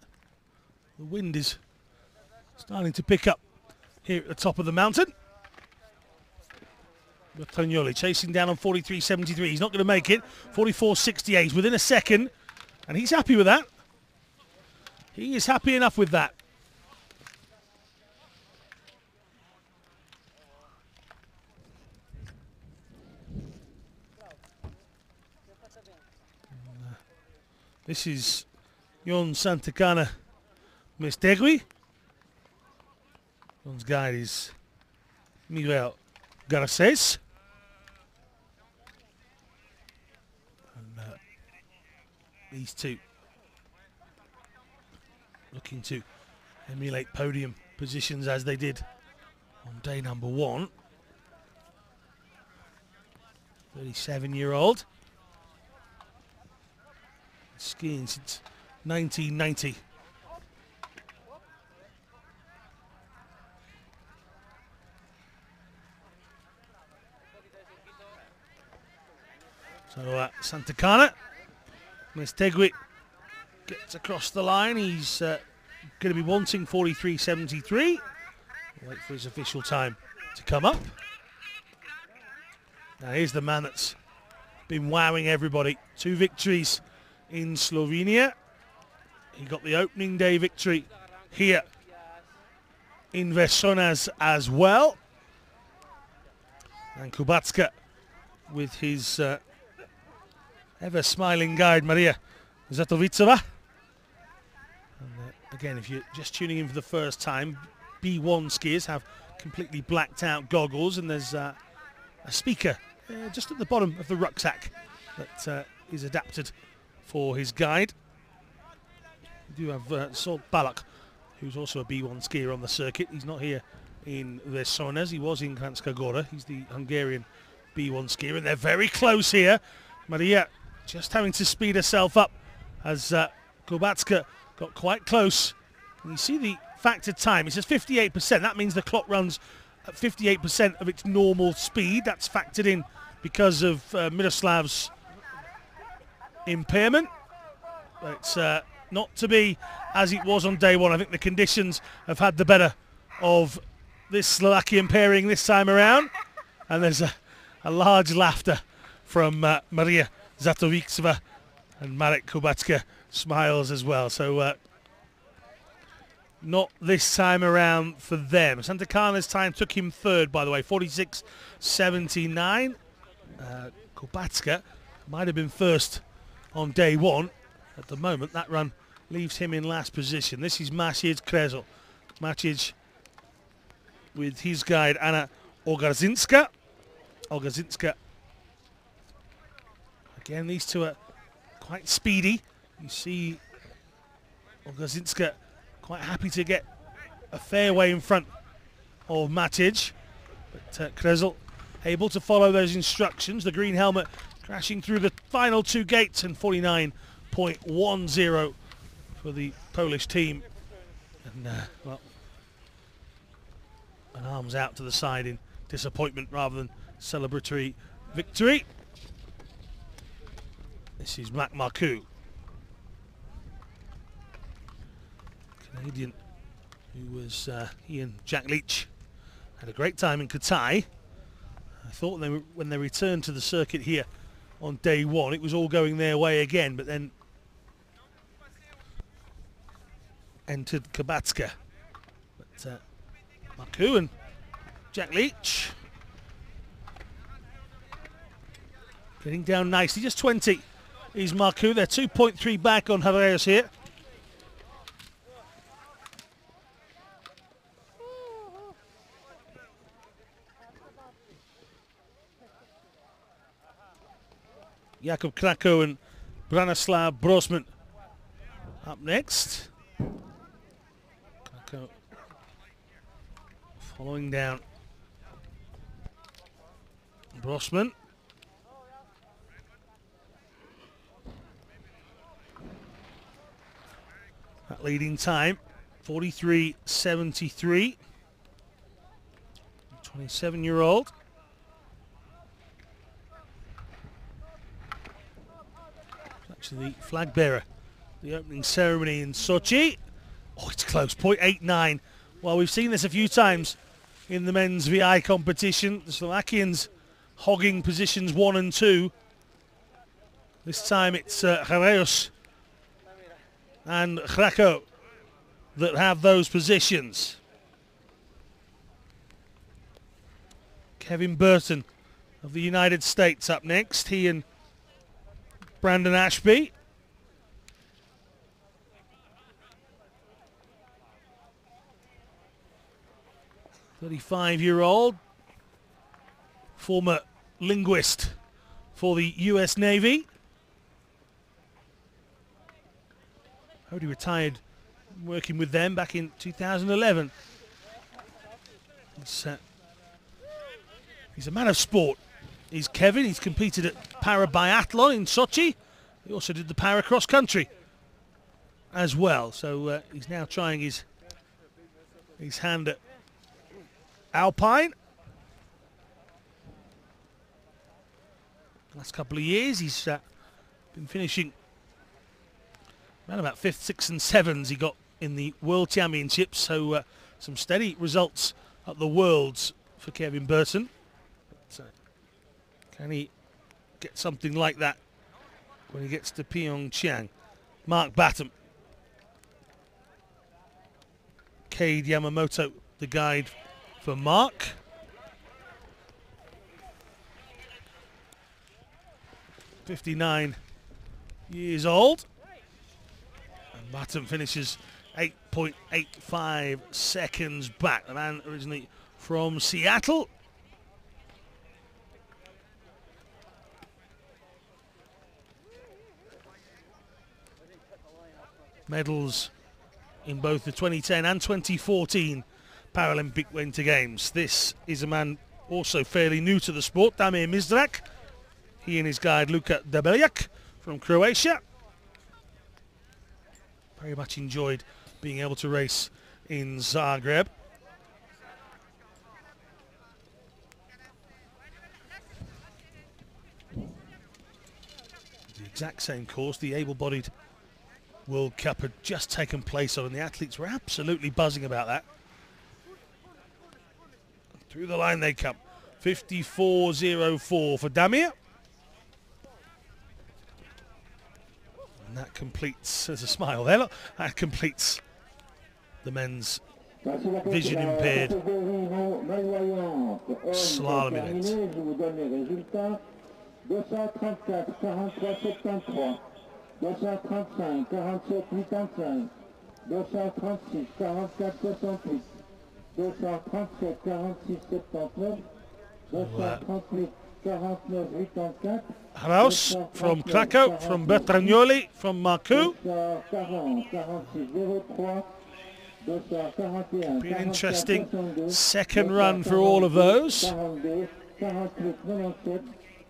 The wind is starting to pick up here at the top of the mountain. Bertagnoli chasing down on 43.73. He's not going to make it. 44.68. He's within a second, and he's happy with that. He is happy enough with that. This is Jon Santacana Mestegui. Jon's guide is Miguel Garcés. And these two looking to emulate podium positions as they did on day number one. 37-year-old. Skiing since 1990. So Santacana Mestegui gets across the line. He's going to be wanting 43.73. Wait for his official time to come up. Now here's the man that's been wowing everybody. 2 victories in Slovenia. He got the opening day victory here in Veysonnaz as well. And Kubatska with his ever smiling guide Maria Zatovicova. And again, if you're just tuning in for the first time, B1 skiers have completely blacked out goggles, and there's a speaker just at the bottom of the rucksack that is adapted for his guide. We do have Sol Balak, who's also a B1 skier on the circuit. He's not here in Veysonnaz. He was in Kranjska Gora. He's the Hungarian B1 skier, and they're very close here. Maria just having to speed herself up as Kubatska got quite close. And you see the factor time. It says 58%. That means the clock runs at 58% of its normal speed. That's factored in because of Miroslav's impairment. But it's not to be as it was on day one. I think the conditions have had the better of this Slovakian pairing this time around. And there's a large laughter from Maria Zatovicova, and Marek Kubatska smiles as well. So not this time around for them. Santacana's time took him third, by the way, 46.79. Kubatska might have been first on day one. At the moment, that run leaves him in last position. This is Maciej Krezel. Maciej with his guide Anna Ogarzinska. Again, these two are quite speedy. You see Ogarzinska quite happy to get a fair way in front of Maciej. But Krezel able to follow those instructions. The green helmet crashing through the final 2 gates, and 49.10 for the Polish team. And, well, an arms out to the side in disappointment rather than celebratory victory. This is Mac Marcoux, Canadian, who was he and Jack Leach had a great time in Qatar. I thought when they returned to the circuit here on day one, it was all going their way again, but then entered Kabatska. But Marcoux and Jack Leach getting down nicely, just 20 is Marcoux. They're 2.3 back on Herreros here. Jakub Krakow and Branislav Brosman up next. Krakow following down Brosman. That leading time, 43.73. 27-year-old. Actually, the flag bearer, the opening ceremony in Sochi. Oh, it's close, 0.89. Well, we've seen this a few times in the men's VI competition. The Slovakians hogging positions 1 and 2. This time it's Herreros and Krakow that have those positions. Kevin Burton of the United States up next. He and Brandon Ashby. "35-year-old, former linguist for the US Navy. He retired working with them back in 2011. He's a man of sport. He's Kevin. He's competed at para biathlon in Sochi. He also did the para cross country as well. So he's now trying his hand at Alpine. Last couple of years he's been finishing around about 5th, 6th and 7s he got in the World Championships. So some steady results at the Worlds for Kevin Burton. But, can he get something like that when he gets to PyeongChang? Mark Batum. Cade Yamamoto, the guide for Mark. "59 years old. And Batum finishes 8.85 seconds back. The man originally from Seattle. Medals in both the 2010 and 2014 Paralympic Winter Games. This is a man also fairly new to the sport, Damir Mizrak. He and his guide Luka Debeljak from Croatia. Very much enjoyed being able to race in Zagreb. The exact same course, the able-bodied World Cup had just taken place on, and the athletes were absolutely buzzing about that. Through the line they come. 54.04 for Damir. And that completes, there's a smile there, look, that completes the men's vision impaired slalom event. 235, 47, 85, 236, 44, 68, 237, 46, 79, 238, 49, 84. Haraus from Krakow, from Bertragnoli, from Marcoux. Be an interesting second run for all of those. 243,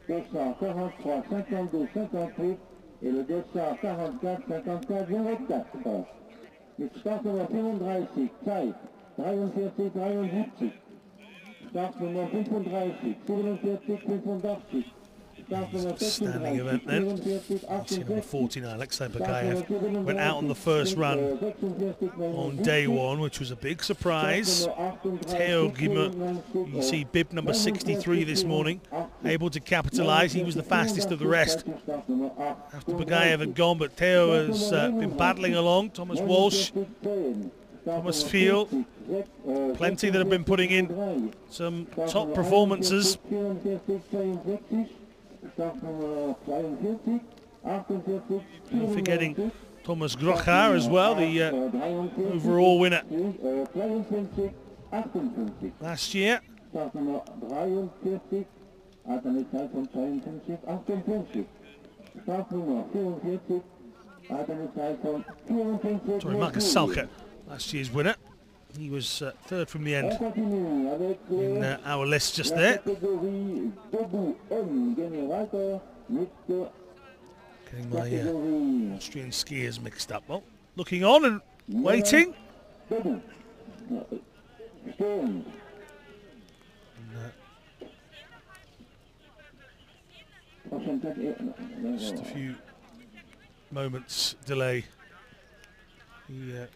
52, 58 et le 244, 54, 04. Mit Start über 35, Zeit 43, 73. Startnummer 35, 47, 85. Standing event then. See number 49, Alexei Bagayev, went out on the first run on day one, which was a big surprise. Theo Guimeux, you see bib number 63 this morning, able to capitalise. He was the fastest of the rest after Bagayev had gone, but Theo has been battling along. Thomas Walsh, Thomas Field, plenty that have been putting in some top performances. Not forgetting Thomas Grochar as well, the overall winner last year. Sorry, Marcus Salker, last year's winner. He was third from the end in our list just there. Getting my Austrian skiers mixed up. Well, looking on and waiting. Just a few moments delay. The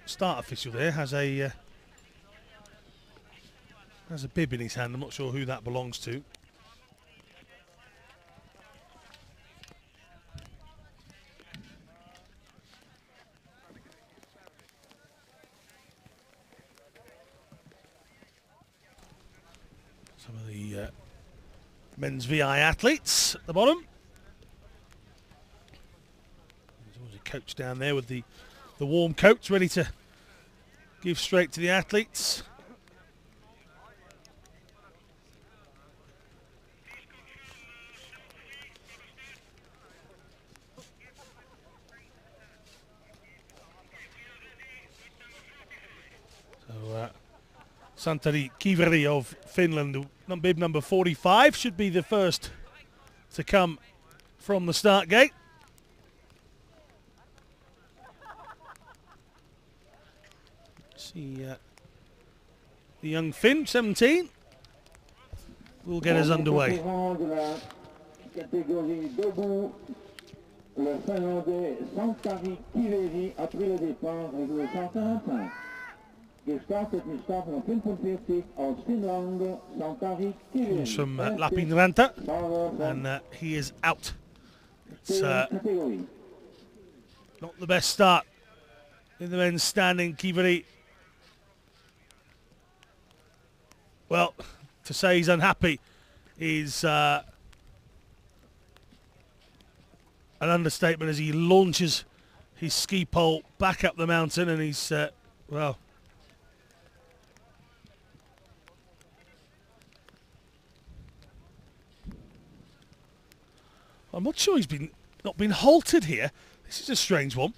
start official there has a bib in his hand. I'm not sure who that belongs to. Some of the men's VI athletes at the bottom. There's always a coach down there with the warm coats ready to give straight to the athletes. So Santeri Kiveri of Finland, bib number 45, should be the first to come from the start gate. See the young Finn, 17, will get us underway. Comes from Lapin Ranta, and he is out. It's not the best start in the men's standing. Kiveri, well, to say he's unhappy is an understatement, as he launches his ski pole back up the mountain, and he's, well, I'm not sure he's not been halted here. This is a strange one.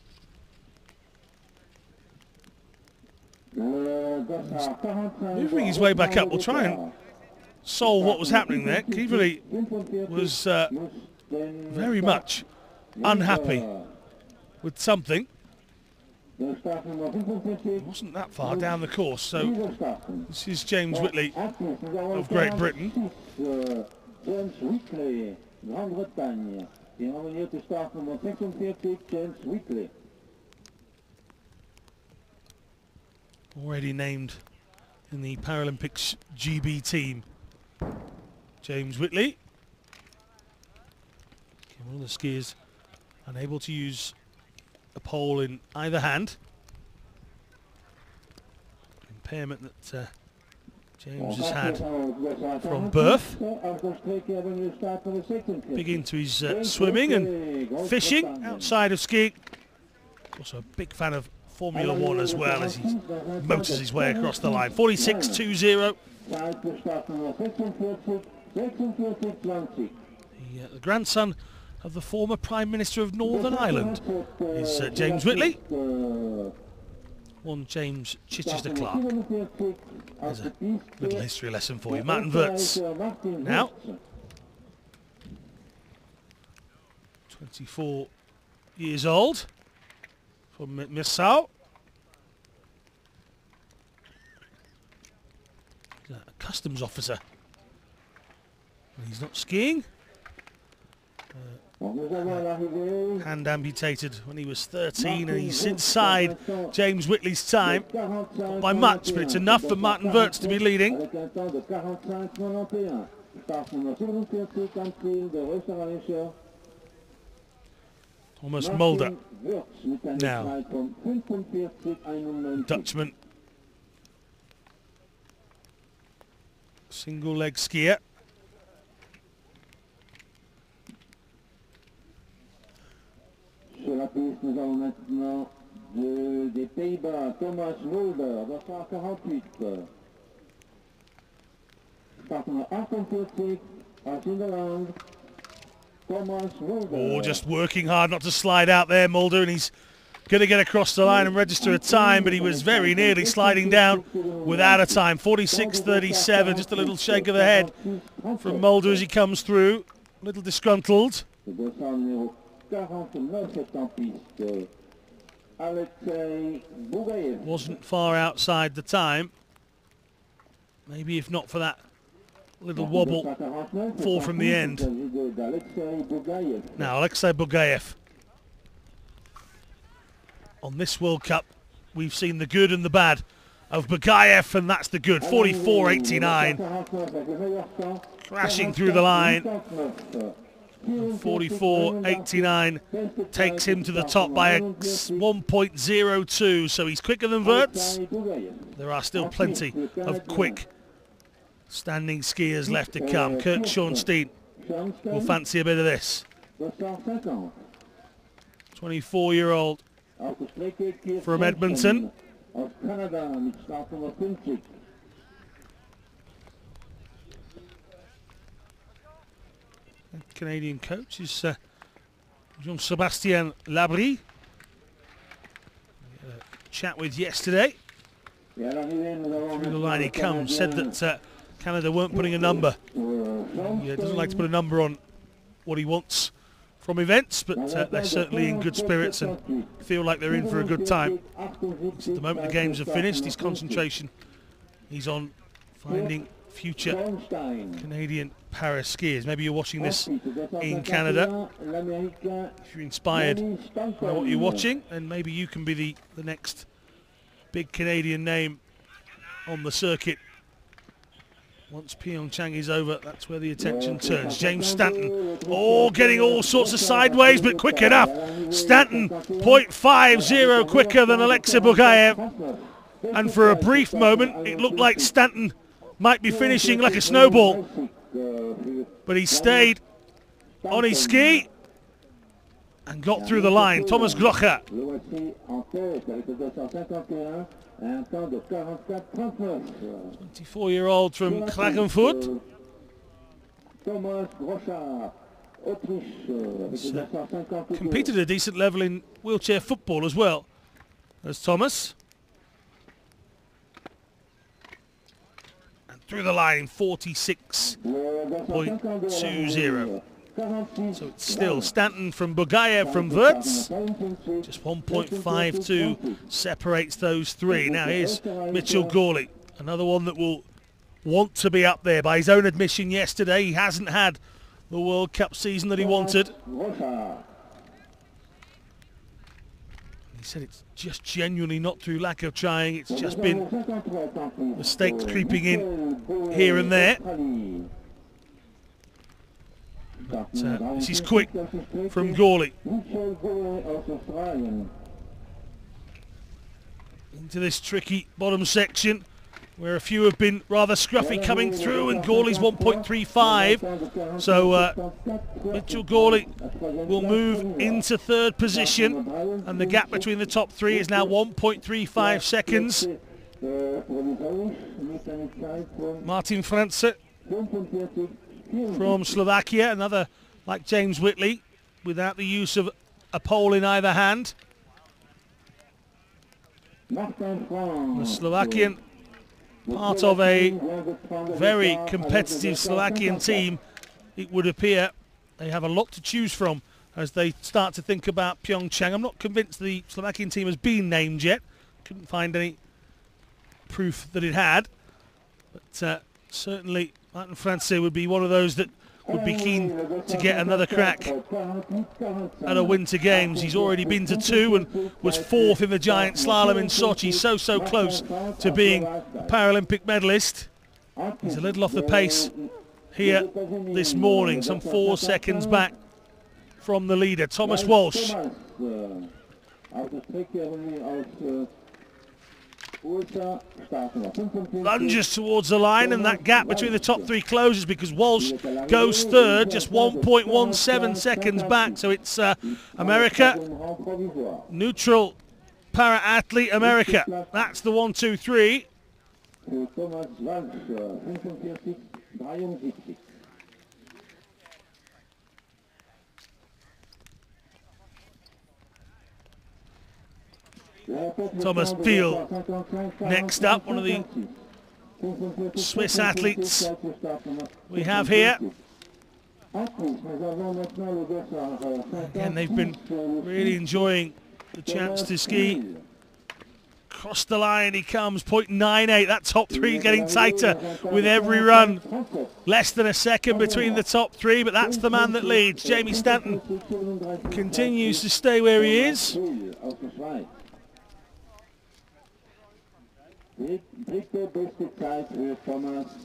Moving his way back up, we'll try and solve what was happening there. Kiveri was very much unhappy with something. It wasn't that far down the course, so this is James Whitley of Great Britain. Already named in the Paralympics GB team, James Whitley. One of the skiers unable to use a pole in either hand. Impairment that James has had from birth. Big into his swimming and fishing outside of skiing. Also a big fan of Formula One as well, as he motors his way across the line. 46.20. The grandson of the former Prime Minister of Northern Ireland is James Whitley. One James Chichester Clark. There's a little history lesson for you. Martin Wirtz now. 24 years old. From Missau. A customs officer. And he's not skiing. Hand amputated when he was 13, and he's inside James Whitley's time. Not by much, but it's enough for Martin Wirtz to be leading. Thomas Mulder now. Dutchman. Single leg skier. Sur la piste, nous avons maintenant des Pays-Bas, Thomas Mulder, dossard 48. Partner 48, uit in the land, Thomas Mulder. Oh, just working hard not to slide out there, Mulder, and he's going to get across the line and register a time, but he was very nearly sliding down without a time. 46.37, just a little shake of the head from Mulder as he comes through. A little disgruntled. Wasn't far outside the time. Maybe if not for that little wobble, fall from the end. Now Alexei Bugayev. On this World Cup, we've seen the good and the bad of Bugayev, and that's the good. 44.89. Crashing through the line. 44.89 takes him to the top by a 1.02, so he's quicker than Wirtz. There are still plenty of quick standing skiers left to come. Kurt Schornstein will fancy a bit of this. 24-year-old from Edmonton. Canadian coach is Jean-Sébastien Labrie. Chat with yesterday. Through the line he comes, said that Canada weren't putting a number. He doesn't like to put a number on what he wants from events, but they're certainly in good spirits and feel like they're in for a good time. So the moment the games have finished, his concentration, he's on finding future Canadian para skiers. Maybe you're watching this in Canada. If you're inspired by what you're watching, then maybe you can be the next big Canadian name on the circuit. Once PyeongChang is over, that's where the attention turns. James Stanton, getting all sorts of sideways, but quick enough. Stanton, 0.50 quicker than Alexei Bugayev. And for a brief moment, it looked like Stanton might be finishing like a snowball. But he stayed on his ski and got through the line. Thomas Glocher. 24-year-old from Klagenfurt. Competed at a decent level in wheelchair football as well as Thomas. And through the line, 46.20. So it's still Stanton from Bugayev from Wirtz. Just 1.52 separates those three. Now here's Mitchell Gawley, another one that will want to be up there. By his own admission yesterday, he hasn't had the World Cup season that he wanted. He said it's just genuinely not through lack of trying, it's just been mistakes creeping in here and there. But this is quick from Gawley. Into this tricky bottom section where a few have been rather scruffy coming through, and Gawley's 1.35. So Mitchell Gawley will move into third position, and the gap between the top three is now 1.35 seconds. Martin Franze from Slovakia, another like James Whitley, without the use of a pole in either hand. The Slovakian, part of a very competitive Slovakian team, it would appear. They have a lot to choose from as they start to think about PyeongChang. I'm not convinced the Slovakian team has been named yet. Couldn't find any proof that it had. But certainly Martin Francis would be one of those that would be keen to get another crack at a Winter Games. He's already been to 2 and was 4th in the giant slalom in Sochi. So close to being a Paralympic medalist. He's a little off the pace here this morning, some 4 seconds back from the leader, Thomas Walsh. Lunges towards the line, and that gap between the top 3 closes because Walsh goes 3rd, just 1.17 seconds back. So it's America, neutral para-athlete America. That's the 1, 2, 3. Thomas Peel next up, one of the Swiss athletes we have here. Again, they've been really enjoying the chance to ski. Across the line he comes, 0.98. That top 3 getting tighter with every run. Less than a second between the top 3, but that's the man that leads. Jamie Stanton continues to stay where he is.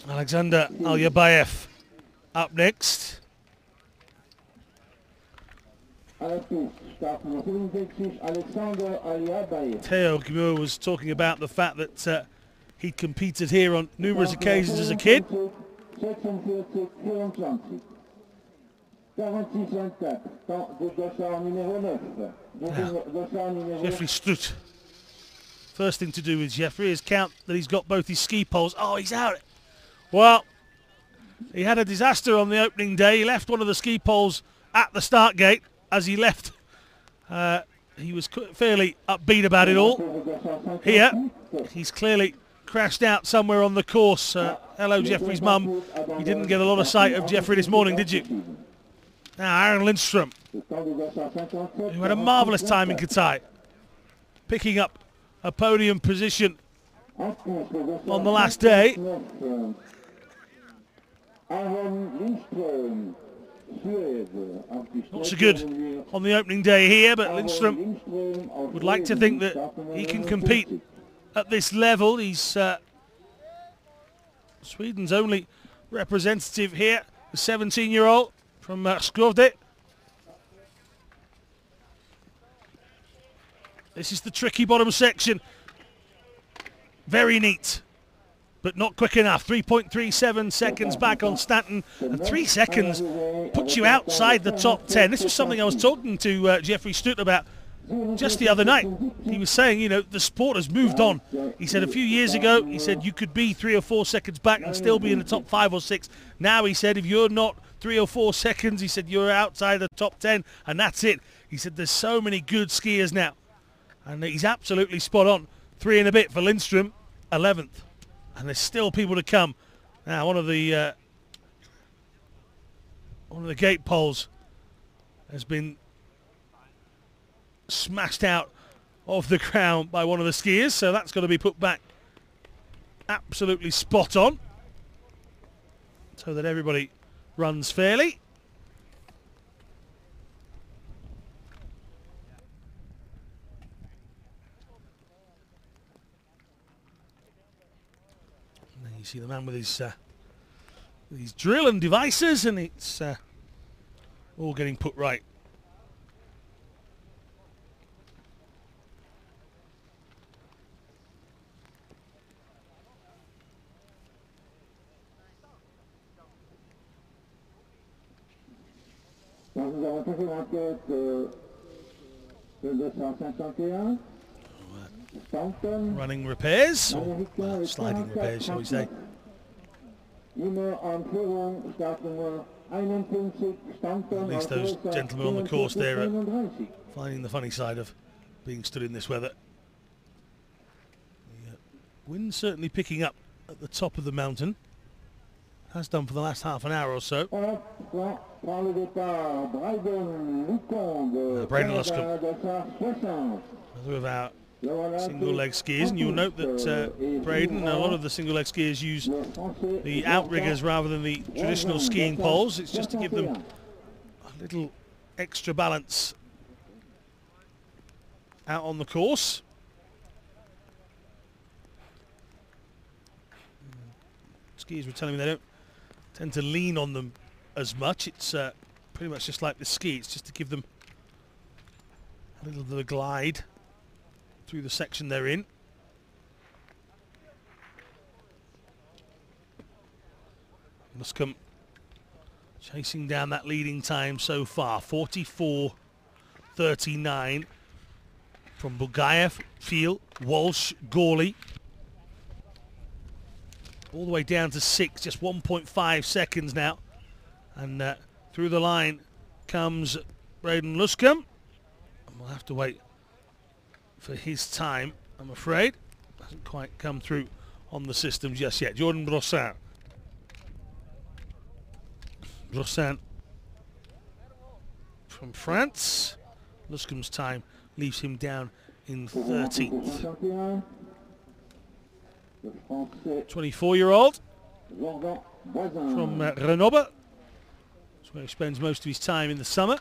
Alexander Alyabayev up next. Theo Gimur was talking about the fact that he'd competed here on numerous occasions as a kid. Jeffrey Strutt. First thing to do with Jeffrey is count that he's got both his ski poles. Oh, he's out. Well, he had a disaster on the opening day. He left one of the ski poles at the start gate as he left. He was fairly upbeat about it all. Here, he's clearly crashed out somewhere on the course. Hello, Jeffrey's mum. You didn't get a lot of sight of Jeffrey this morning, did you? Now, Aaron Lindstrom, who had a marvellous time in Katai, picking up a podium position on the last day. Not so good on the opening day here, but Lindstrom would like to think that he can compete at this level. He's Sweden's only representative here, the 17-year-old from Skövde. This is the tricky bottom section. Very neat, but not quick enough. 3.37 seconds back on Stanton, and 3 seconds puts you outside the top 10. This was something I was talking to Jeffrey Strutt about just the other night. He was saying, you know, the sport has moved on. He said a few years ago, he said you could be 3 or 4 seconds back and still be in the top 5 or 6. Now, he said, if you're not 3 or 4 seconds, he said you're outside the top 10, and that's it. He said there's so many good skiers now. And he's absolutely spot on. 3 and a bit for Lindstrom, 11th. And there's still people to come. Now, one of the gate poles has been smashed out of the ground by one of the skiers, so that's got to be put back absolutely spot on, so that everybody runs fairly. You see the man with his drill and devices, and it's all getting put right. Running repairs, or sliding repairs, shall we say. At least those gentlemen on the course there are finding the funny side of being stood in this weather. The wind's certainly picking up at the top of the mountain. Has done for the last half an hour or so. Braden Luscombe, another of our single leg skiers, and you'll note that Braden and a lot of the single leg skiers use the outriggers rather than the traditional skiing poles. It's just to give them a little extra balance out on the course. Skiers were telling me they don't tend to lean on them as much. It's pretty much just like the ski. It's just to give them a little bit of a glide through the section they're in. Luscombe chasing down that leading time so far, 44.39 from Bugayev, Field, Walsh, Gawley. All the way down to 6, just 1.5 seconds now. And through the line comes Braden Luscombe. And we'll have to wait for his time, I'm afraid. Hasn't quite come through on the system just yet. Jordan Brossin. Brossin from France. Luscombe's time leaves him down in 13th. 24-year-old from Grenoble. That's where he spends most of his time in the summer.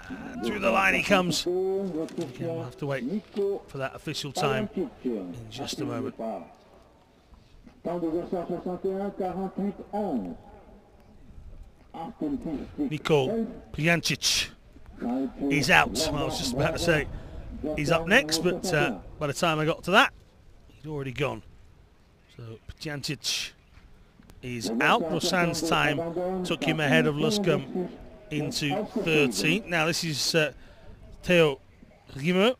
And through the line he comes. Again, we'll have to wait for that official time in just a moment. Niko Plijancic is out. Well, I was just about to say he's up next, but by the time I got to that, he'd already gone. So Plijancic is out. Brossin's time took him ahead of Luscombe into 13th. Now this is Theo Rimeux.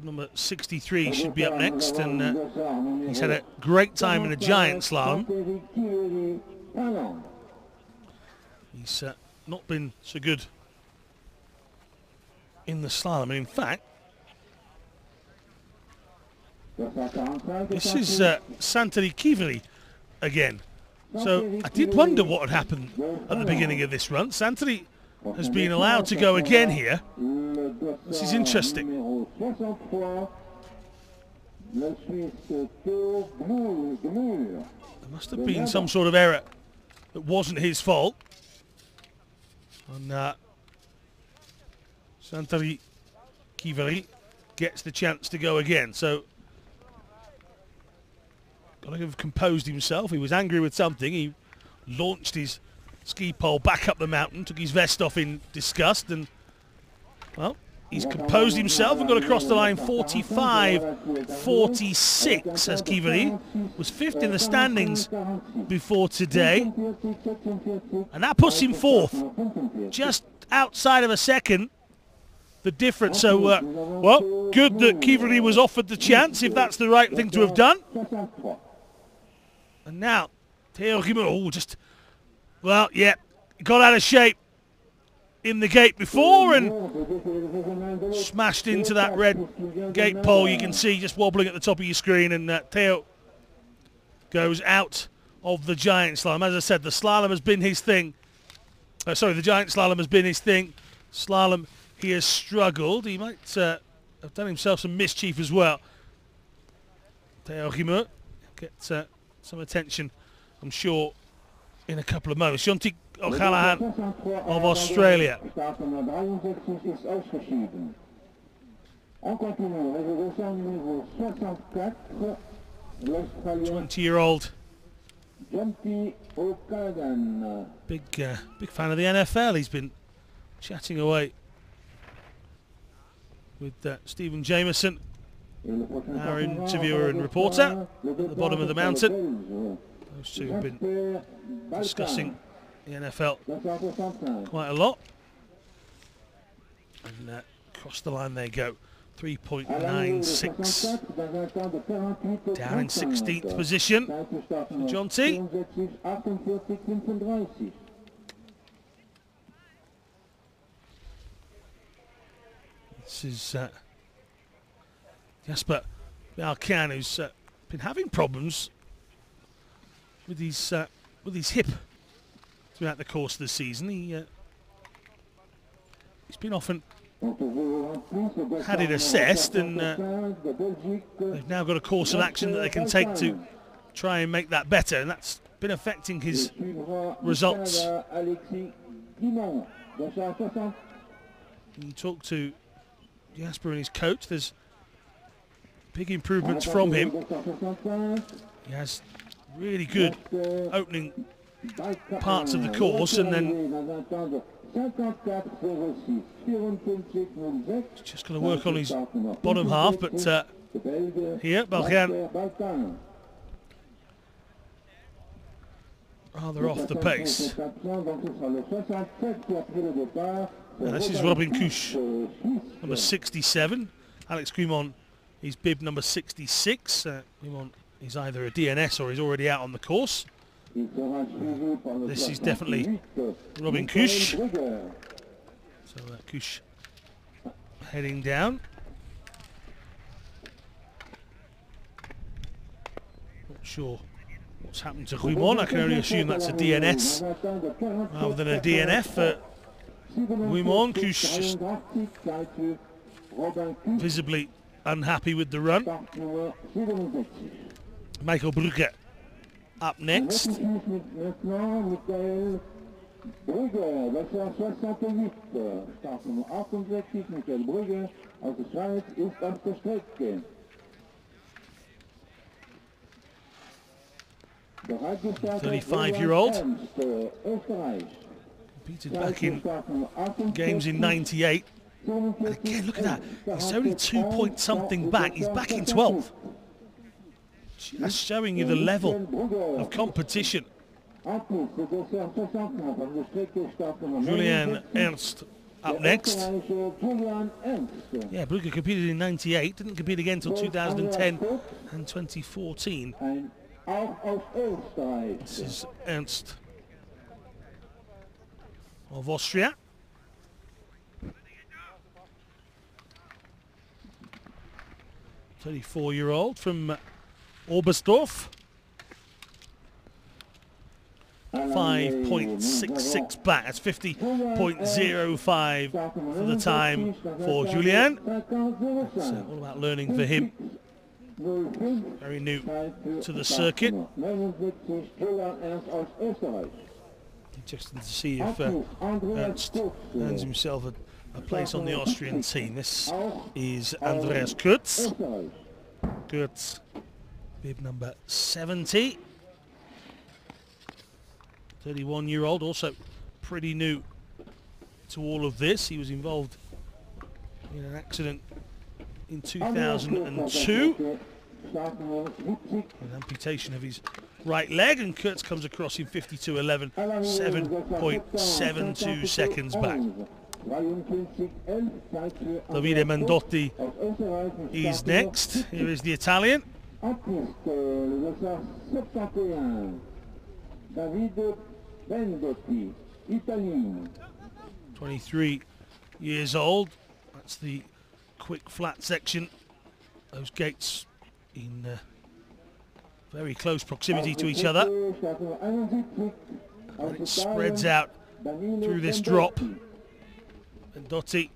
Number 63 should be up next, and he's had a great time in a giant slalom. He's not been so good in the slalom, and in fact, this is Santeri Kiveri again. So I did wonder what had happened at the beginning of this run. Santeri has been allowed to go again here. This is interesting. There must have been some sort of error that wasn't his fault. And Santeri Kiveri gets the chance to go again. So, got to have composed himself. He was angry with something. He launched his ski pole back up the mountain, took his vest off in disgust, and, well, he's composed himself and got across the line 45.46 as Kiveri was 5th in the standings before today. And that puts him 4th, just outside of a second, the difference. So, well, good that Kiveri was offered the chance, if that's the right thing to have done. And now, Theo Rimeux, just, well, yeah, got out of shape in the gate before and smashed into that red gate pole you can see just wobbling at the top of your screen, and Theo goes out of the giant slalom. As I said, the slalom has been his thing. The giant slalom has been his thing. Slalom, he has struggled. He might have done himself some mischief as well. Theo Rimeux gets some attention, I'm sure, in a couple of moments. Jonty O'Callaghan of Australia. 20-year-old. Big fan of the NFL. He's been chatting away with Stephen Jameson, our interviewer and reporter, at the bottom of the mountain. Those two have been discussing the NFL quite a lot. And across the line they go. 3.96. Down in 16th position for John T. This is Jasper PyeongChang, who's been having problems with his hip throughout the course of the season. He's been often had it assessed, and they've now got a course of action that they can take to try and make that better, and that's been affecting his results. You talk to Jasper and his coach, there's big improvements from him. He has really good opening parts of the course, and then just going to work on his bottom half, but here, PyeongChang rather off the pace. Now, this is Robin Kusch, number 67. Alex Guimont is bib number 66. Guimont is either a DNS or he's already out on the course. This is definitely Robin Kusch. So Kusch heading down. Not sure what's happened to Guimont. I can only assume that's a DNS rather than a DNF. Guimont, Kusch just visibly unhappy with the run. Michael Brugge up next. The 35-year-old competed back in games in '98. And again, look at that. He's only 2 point something back. He's back in 12th. That's showing you the level of competition. Julian Ernst up next. Yeah, Brugge competed in '98, didn't compete again until 2010 and 2014. This is Ernst of Austria. A 34-year-old from Oberstdorf. 5.66 back. That's 50.05 for the time for Julian. It's all about learning for him. Very new to the circuit. Interesting to see if Ernst earns himself a place on the Austrian team. This is Andreas Kurz. Kurz, bib number 70. 31-year-old, also pretty new to all of this. He was involved in an accident in 2002, an amputation of his right leg, and Kurz comes across in 52.11, 7.72 seconds back. Davide Mendotti is next. Here is the Italian. 23 years old. That's the quick flat section. Those gates in very close proximity to each other. And it spreads out through this drop. Mendotti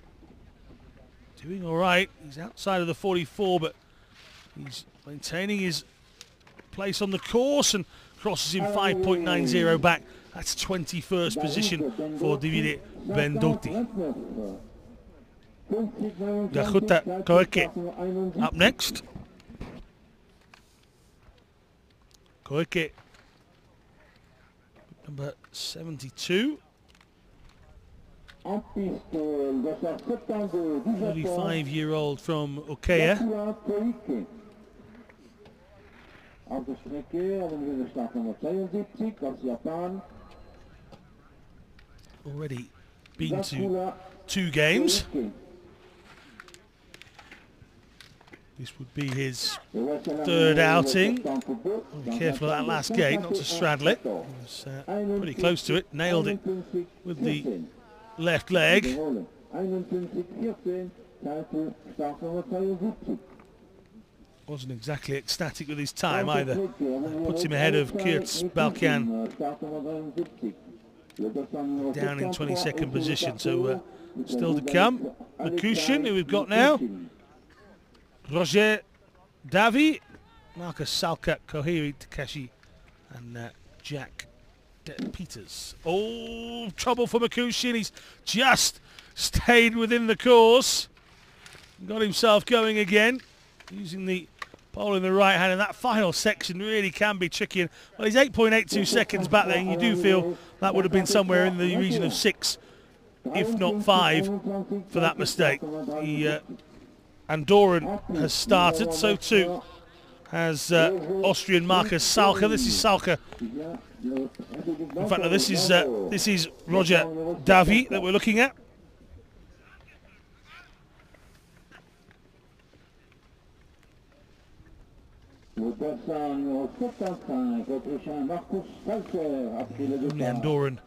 doing all right. He's outside of the 44, but he's maintaining his place on the course and crosses in 5.90 back. That's 21st position for Davide Mendotti. Gachuta Koike up next. Koike, number 72. 35-year-old from Okea. Already been to 2 games. This would be his 3rd outing. Be careful of that last gate, not to straddle it. He was pretty close to it, nailed it with the left leg. Wasn't exactly ecstatic with his time either. Puts him ahead of Kurz Balkan. down in 22nd position. So still to come. Makushin, who we've got now. Roger Davi, Marcus Salka, Kohiri Takeshi, and Jack Peters. Oh, trouble for Makushin. He's just stayed within the course. Got himself going again, using the pole in the right hand, and that final section really can be tricky. Well, he's 8.82 seconds back there, and you do feel that would have been somewhere in the region of 6, if not 5, for that mistake. The Andorran has started, so too has Austrian Marcus Salka. This is Salka. In fact, no, this is Roger Davi that we're looking at. Le dossard numéro 75, l'Autrichien Marcus Salzer a pris le Only départ. Andorran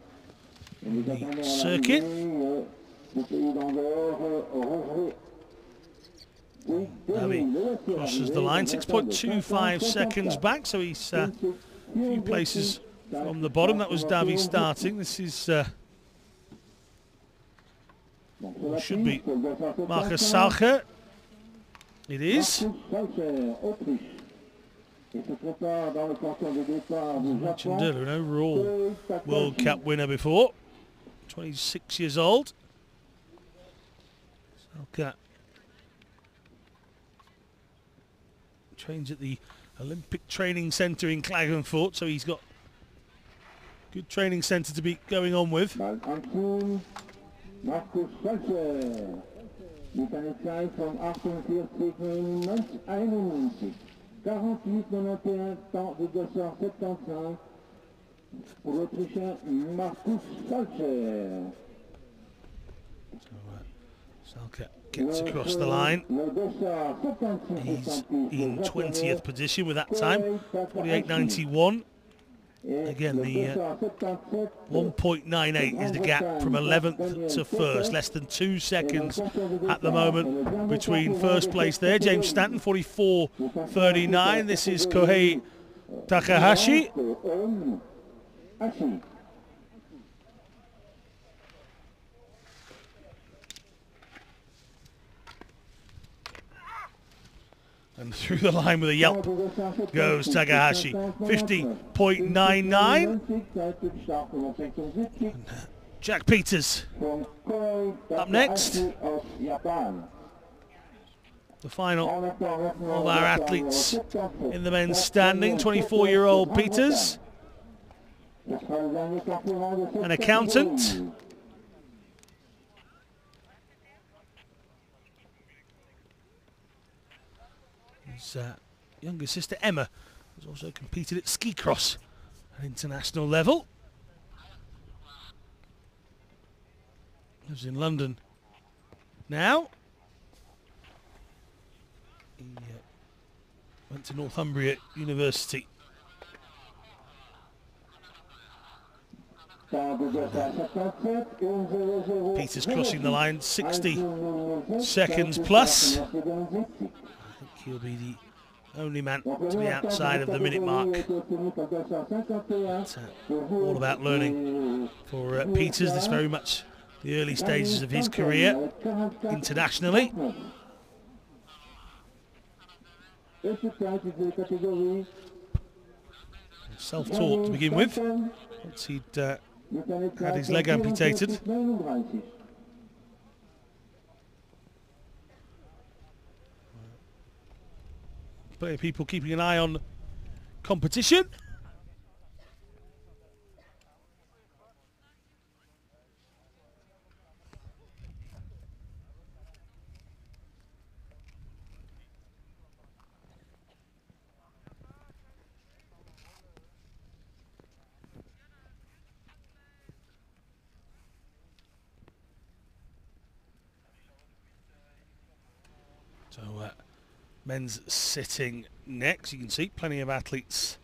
in the circuit. Le pays d'Andorre, Davi crosses the line, 6.25 seconds back, so he's a few places from the bottom. That was Davi starting. This is should be Marcus Salcher. It is. Chandler, an overall World Cup winner before, 26 years old. Salka trains at the Olympic Training Centre in Klagenfurt, so he's got good training centre to be going on with. Marcus Salzer, mit einer Zeit von 48,91. 48,91 temps de 275 pour l'Autrichien Marcus Salzer. Salka gets across the line. He's in 20th position with that time, 48.91. Again, the 1.98 is the gap from 11th to first. Less than 2 seconds at the moment between first place there. James Stanton, 44.39. This is Kohei Takahashi. And through the line with a yelp goes Takahashi, 50.99. Jack Peters up next. The final of our athletes in the men's standing, 24-year-old Peters, an accountant. His younger sister Emma has also competed at ski cross at international level. Lives in London now. He went to Northumbria University. Peters crossing the line, 60 seconds plus. I think he'll be the only man to be outside of the minute mark. It's all about learning for Peters. This very much the early stages of his career internationally. Self-taught to begin with, once he'd had his leg amputated. Plenty of people keeping an eye on competition. So men's sitting next. You can see plenty of athletes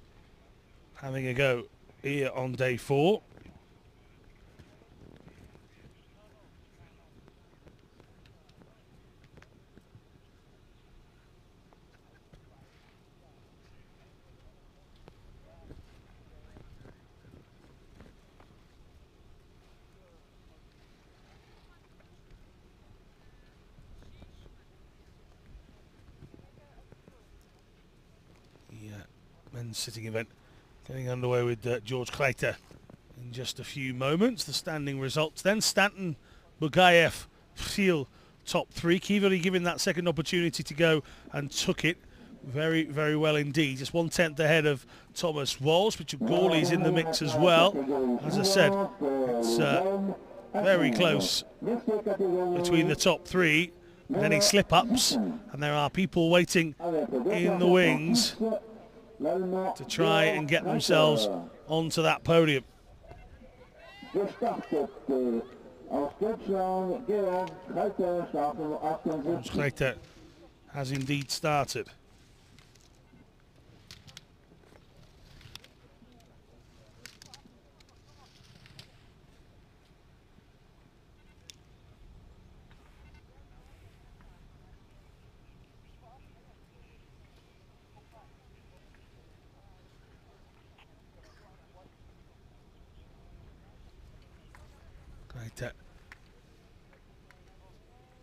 having a go here on day 4. men's sitting event getting underway with George Kleiter in just a few moments. The standing results then: Stanton, Bugayev, Phil, top three. Kiveri given that second opportunity to go and took it very, very well indeed. Just 1/10 ahead of Thomas Walsh. Richard Gawley's in the mix as well. As I said, it's very close between the top three. And any slip-ups, and there are people waiting in the wings to try and get themselves onto that podium. Kleiter has indeed started.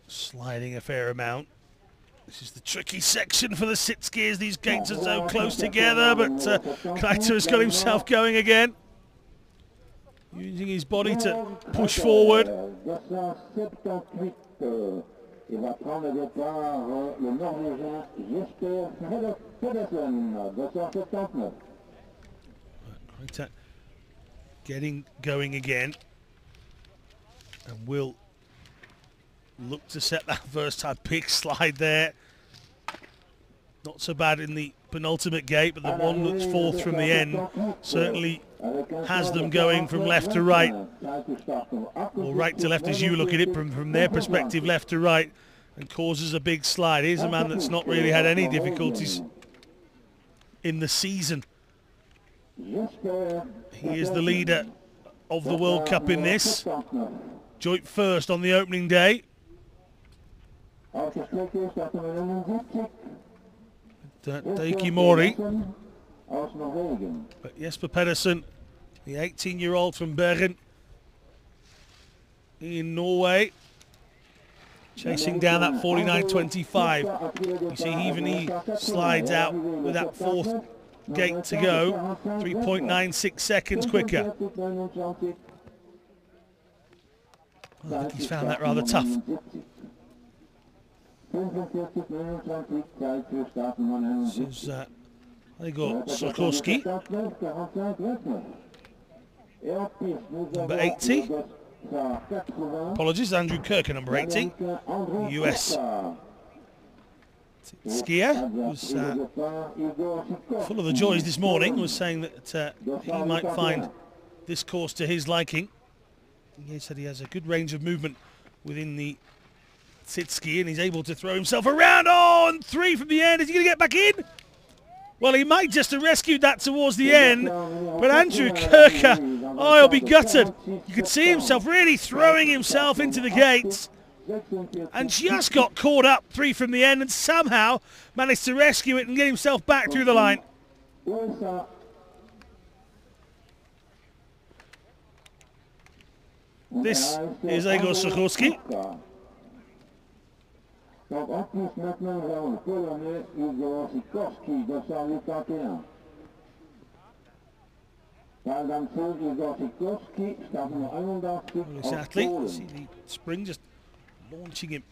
Sliding a fair amount. This is the tricky section for the sit skiers. These gates are so close together, but Kleiter has got himself going again, using his body to push forward. Kleiter getting going again, and will look to set that first time. Big slide there. Not so bad in the penultimate gate, but the one that's fourth from the end certainly has them going from left to right, or right to left as you look at it, from their perspective, left to right, and causes a big slide. Here's a man that's not really had any difficulties in the season. He is the leader of the World Cup in this. Joint first on the opening day. Daiki Mori. But Jesper Pedersen, the 18-year-old from Bergen in Norway, chasing down that 49.25. You see even he slides out with that fourth gate to go, 3.96 seconds quicker. Well, I think he's found that rather tough. This is Igor Sokolski, number 80. Apologies, Andrew Kirker, number 80. US skier was full of the joys this morning, was saying that he might find this course to his liking. He said he has a good range of movement within the sit ski, and he's able to throw himself around. Oh, and three from the end. Is he going to get back in? Well, he might just have rescued that towards the end, but Andrew Kirker, oh, he'll be gutted. You could see himself really throwing himself into the gates, and just got caught up three from the end, and somehow managed to rescue it and get himself back through the line. This is Igor Sokolski. This athlete, see the spring just launching him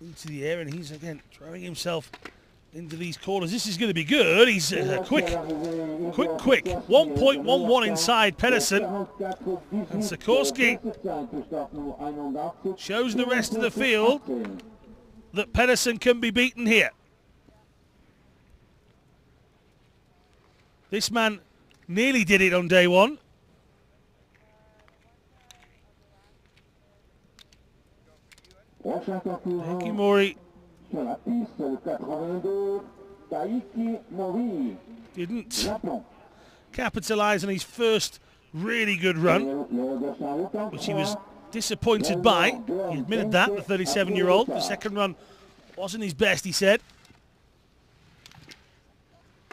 into the air, and he's again throwing himself into these corners. This is going to be good. He's quick. 1.11 inside Pedersen. And Sikorsky shows the rest of the field that Pedersen can be beaten here. This man nearly did it on day one. Daiki Mori didn't capitalise on his first really good run, which he was disappointed by. He admitted that, the 37-year-old. The second run wasn't his best, he said.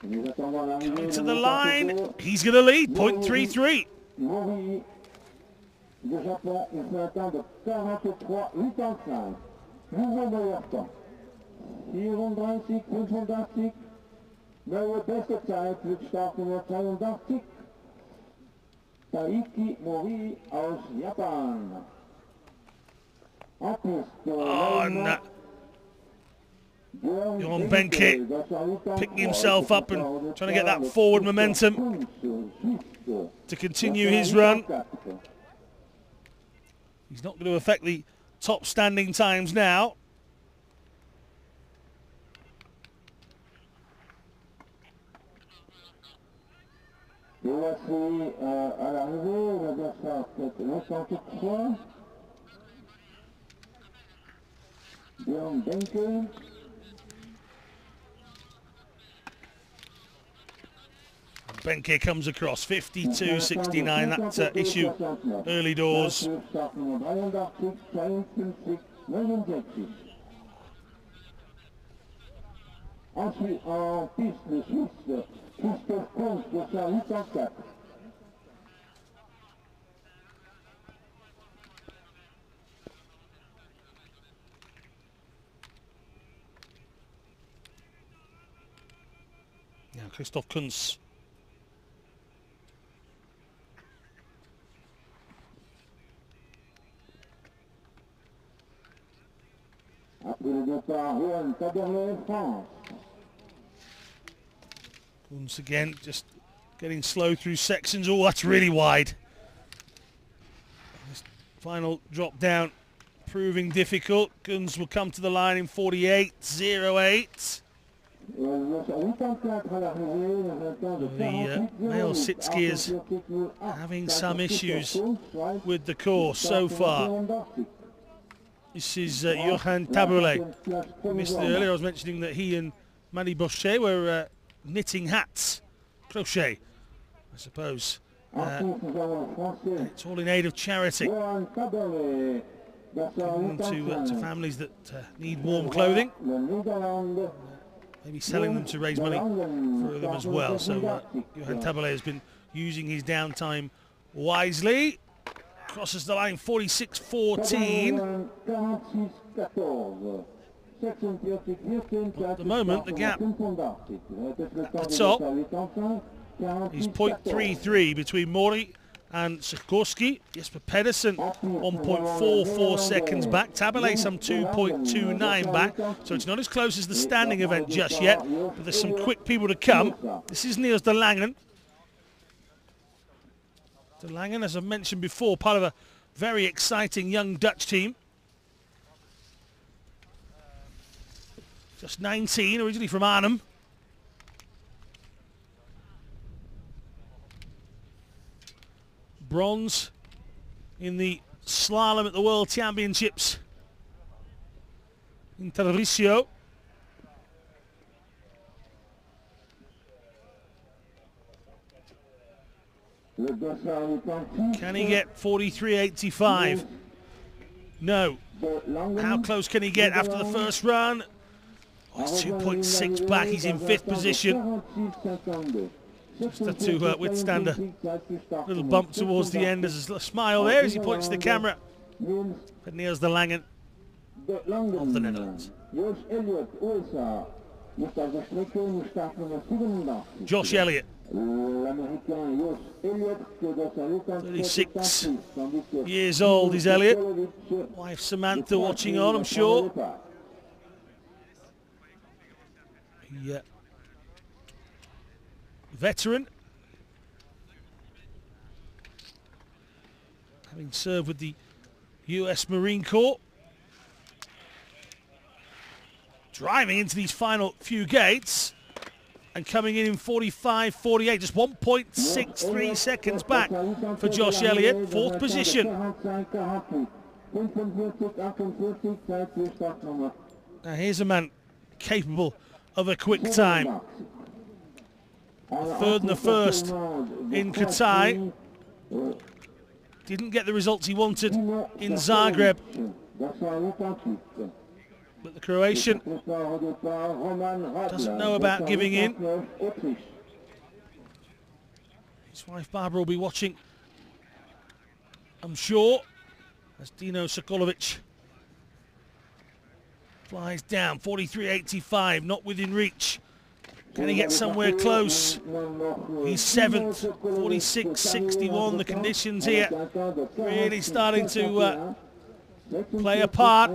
Coming to the line, he's going to lead, 0.33. Nieuwe beste tijd, start nummer 82. Taiki Mori aus Japan. Oh, and Jon Benke picking himself up and trying to get that forward momentum to continue his run. He's not going to affect the top standing times now. Benke comes across 52.69. That issue early doors. Now Christoph Kunz. Once again, just getting slow through sections. Oh, that's really wide. This final drop down proving difficult. Guns will come to the line in 48.08. The male sit skiers having some issues with the course so far. This is Johan Taboulet. Missed it earlier. I was mentioning that he and Marie Bochet were knitting hats, crochet, I suppose. It's all in aid of charity, giving them to families that need warm clothing. Maybe selling them to raise money for them as well. So Johan Taboulet has been using his downtime wisely. Crosses the line 46.14. At the moment, the gap at the top is 0.33 between Mori and Sikorsky. Jesper Pedersen 1.44 seconds back. Taboulet some 2.29 back. So it's not as close as the standing event just yet, but there's some quick people to come. This is Niels de Langen. De Langen, as I mentioned before, part of a very exciting young Dutch team. Just 19, originally from Arnhem. Bronze in the slalom at the World Championships in Tarvisio. Can he get 43.85? No. How close can he get after the first run? Oh, it's 2.6 back. He's in 5th position. Just to withstand a little bump towards the end. There's a smile there as he points to the camera. But Niels de Langen of the Netherlands. Josh Elliott. 36 years old is Elliott. Wife Samantha watching on, I'm sure. Yeah. Veteran. Having served with the US Marine Corps. Driving into these final few gates. And coming in 45.48, just 1.63 seconds back for Josh Elliott, 4th position. Now here's a man capable of a quick time. A 3rd and a 1st in Katai. Didn't get the results he wanted in Zagreb. But the Croatian doesn't know about giving in. His wife Barbara will be watching, I'm sure, as Dino Sokolovic flies down. 43.85, not within reach. Can he get somewhere close? He's 7th, 46.61. The conditions here really starting to play a part.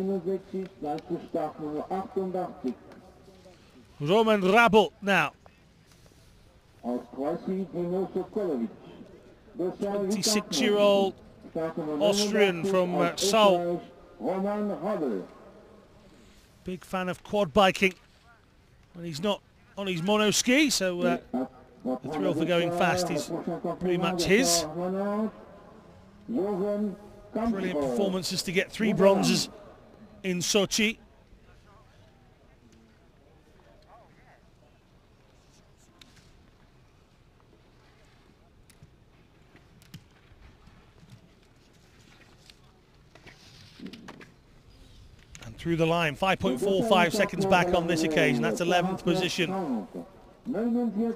Roman Rabel now. 26-year-old Austrian from Seoul. Big fan of quad biking when he's not on his mono ski, so the thrill for going fast is pretty much his. Brilliant performances to get 3 bronzes in Sochi. And through the line, 5.45 seconds back on this occasion. That's 11th position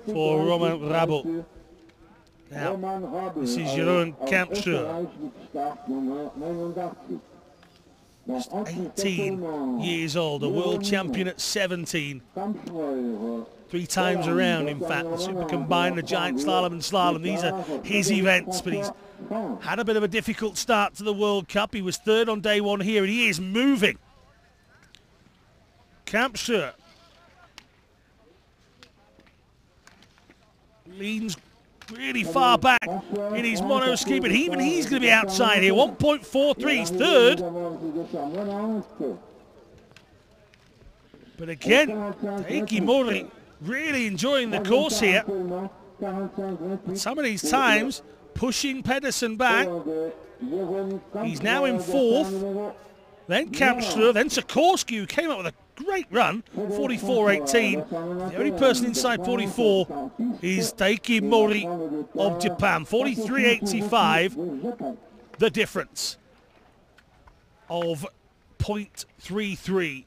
for Roman Rabel. Now, this is Jeroen Kampscher. Just 18 years old, a world champion at 17. 3 times around, in fact. The super combined, the giant slalom and slalom. These are his events, but he's had a bit of a difficult start to the World Cup. He was 3rd on day 1 here, and he is moving. Kampscher leans really far back in his mono ski, but even he's going to be outside here. 1.43, he's 3rd. But again, Taiki Mori really enjoying the course here. But some of these times, pushing Pedersen back. He's now in 4th. Then Kampscher, then Sikorsky, who came up with a great run, 44.18. The only person inside 44 is Taiki Mori of Japan, 43.85. The difference of 0.33.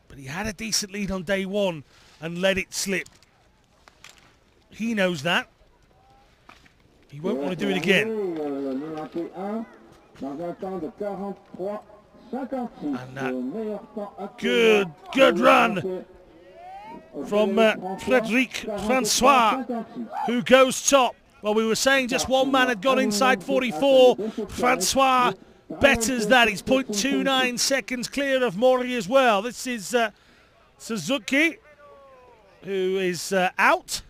But he had a decent lead on day 1 and let it slip. He knows that. He won't want to do it again. And good run from Frédéric Francois, who goes top. Well, we were saying just one man had gone inside 44. Francois betters that. He's 0.29 seconds clear of Mori as well. This is Suzuki, who is out.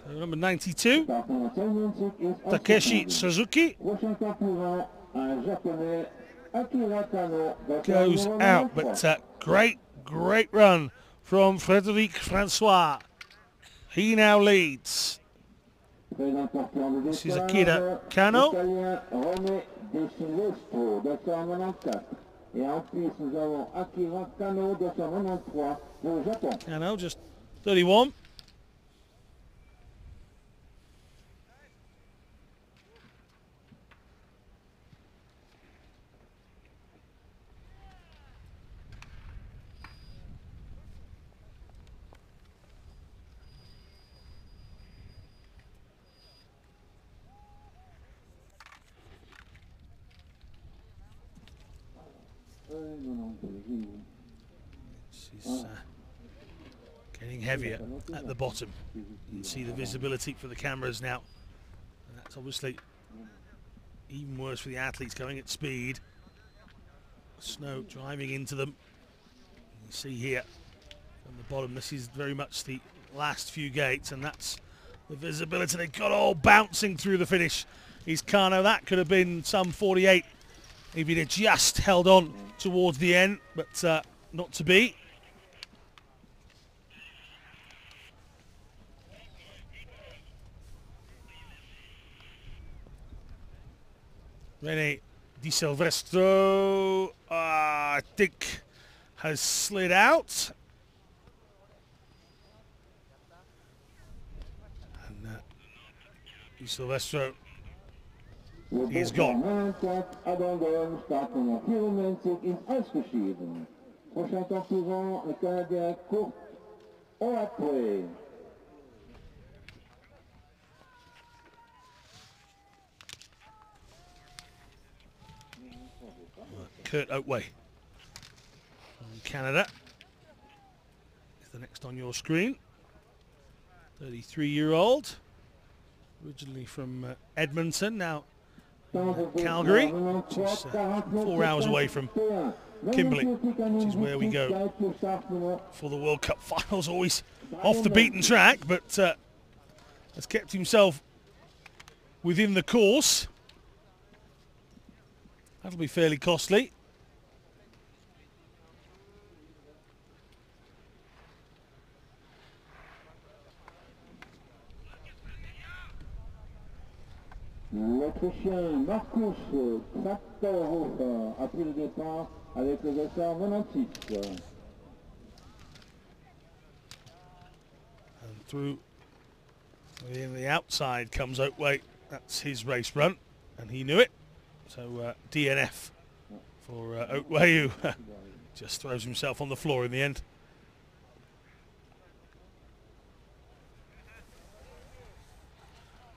Number 92, Takeshi Suzuki, goes out, but great run from Frédéric Francois. He now leads. This is Akira Kano. Kano just 31. She's getting heavier at the bottom. You can see the visibility for the cameras now. And that's obviously even worse for the athletes going at speed. Snow driving into them. You can see here on the bottom, this is very much the last few gates, and that's the visibility. They've got all bouncing through the finish. Is Kano. That could have been some 48 if he'd have just held on towards the end, but not to be. René Di Silvestro, I think, has slid out. And Di Silvestro is gone. Kurt Oatway Canada is the next on your screen. 33-year-old, originally from Edmonton, now Calgary, which is 4 hours away from Kimberley, which is where we go for the World Cup finals. Always off the beaten track, but has kept himself within the course. That'll be fairly costly. L'Autrichien Markus Krafterhofer a pris le départ avec le dossard 96. And through the outside comes Oakway. That's his race run, and he knew it. So DNF for Oakway, who just throws himself on the floor in the end.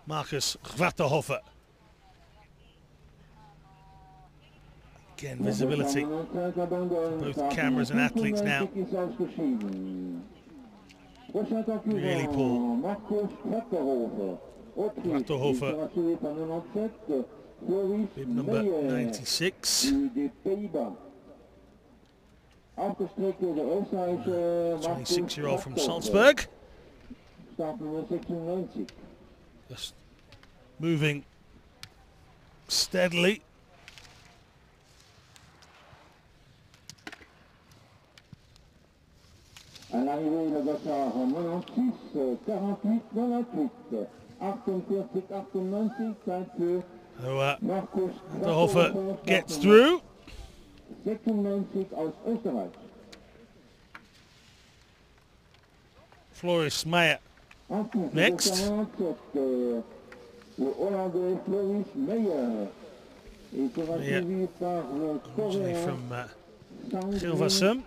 Markus Krafterhofer. Again, visibility for both cameras and athletes now. Really poor. Krafterhofer, bib number 96. 26-year-old from Salzburg. Just moving steadily. À l'arrivée, le dossard 96, 48, 98, 48, 98, Zeit für Markus Krafterhofer gets through. 96 aus Österreich. Floris Meyer next. Le Hollandais Floris Meyer. Il sera suivi par le Coréen Hilversum,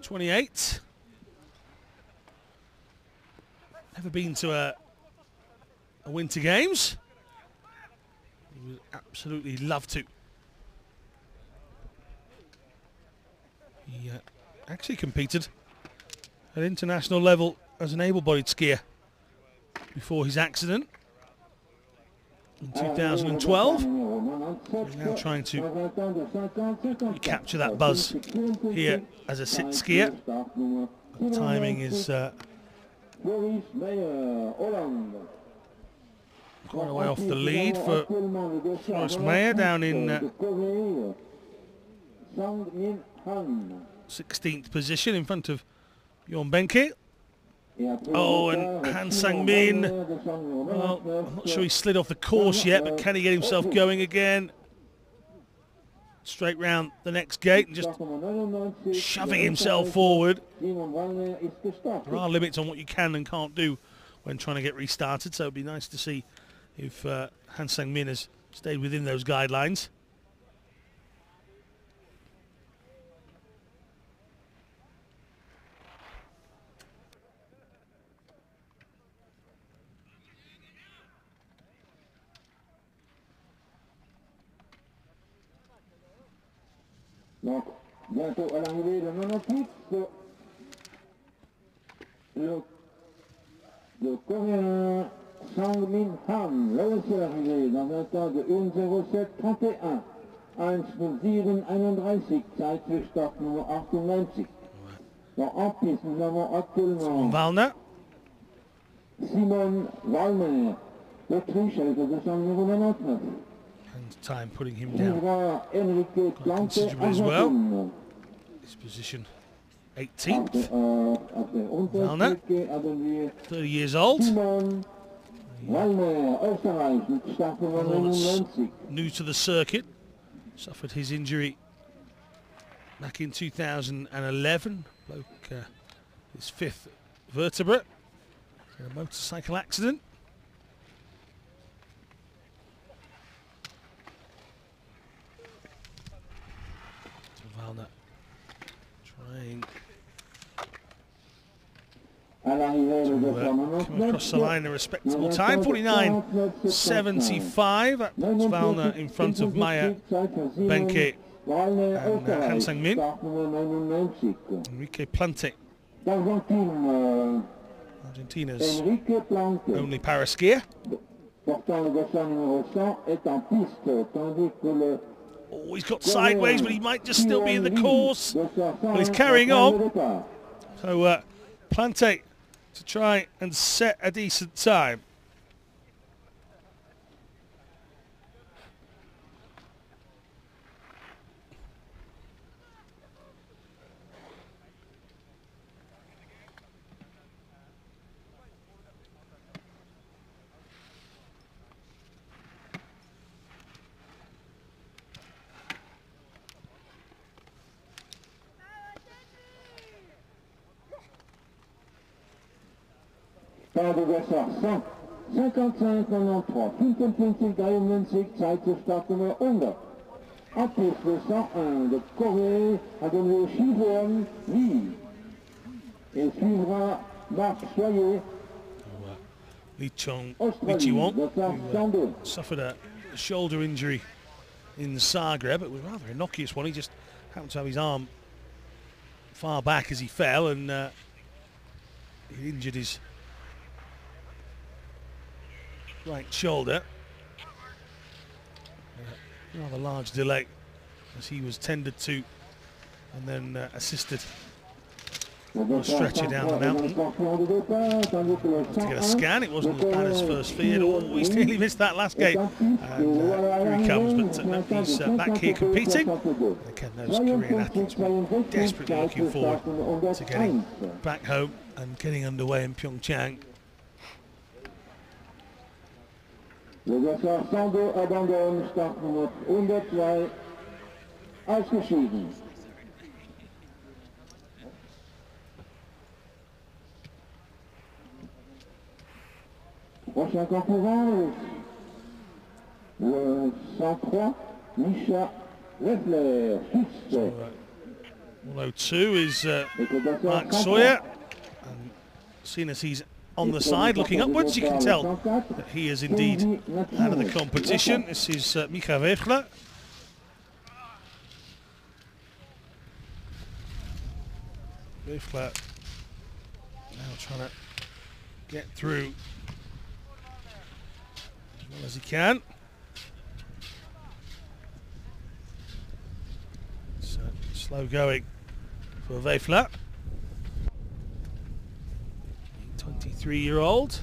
28. Never been to a Winter Games. He would absolutely love to. He actually competed at international level as an able-bodied skier before his accident in 2012. He's now trying to recapture that buzz here as a sit skier. The timing is quite a way off the lead for Floris Meyer, down in 16th position in front of PyeongChang. Oh, and Han Sang-min, well, I'm not sure he slid off the course yet, but can he get himself going again? Straight round the next gate and just shoving himself forward. There are limits on what you can and can't do when trying to get restarted, so it'd be nice to see if Han Sang-min has stayed within those guidelines. Donc, bientôt à l'arrivée de 98, le Coréen Sang-min Han, là aussi arrivé dans un temps de 1:07:31, 1:07:31, Zeit für Startnummer 98. Donc en piste, nous avons actuellement Simon Wallner, l'Autriche avec le dossard numéro 99. And time putting him down considerably as well. His position 18th. Wallner, 30 years old. New to the circuit. Suffered his injury back in 2011. Broke his 5th vertebra in a motorcycle accident. Trying to come across the line a respectable time, 49.75. That's Wallner in front of Meyer, Benke and Han Sang-min, Enrique Plante, Argentina's only para skier. Oh, he's got sideways, but he might just still be in the course. Well, he's carrying on. So Plante to try and set a decent time. Adversaire 55-93, 55 93, Zeit zu Startnummer 100. Abschluss für 101 de Corée a donné au Chivoine Lee. Et suivra Marc Choyer. Lee Chi-won, who suffered a shoulder injury in Zagreb. It was rather a innocuous one. He just happened to have his arm far back as he fell, and he injured his right shoulder. Rather large delay as he was tended to and then assisted on a stretcher down the mountain. To get a scan, it wasn't as bad as first feared. Oh, he's nearly missed that last gate. And here he comes, but no, he's back here competing. And again, those Korean athletes were desperately looking forward to getting back home and getting underway in PyeongChang. Adversaire 102 abandonne, Startnummer 102, ausgeschieden. Prochain concurrent, le 103, Misha Leffler, Suisse. 102 is Mark Sawyer, and seeing as he's on the side looking upwards, you can tell that he is indeed out of the competition. This is Micha Weifler. Weifler now trying to get through as well as he can. So slow going for Weifler. 23-year-old,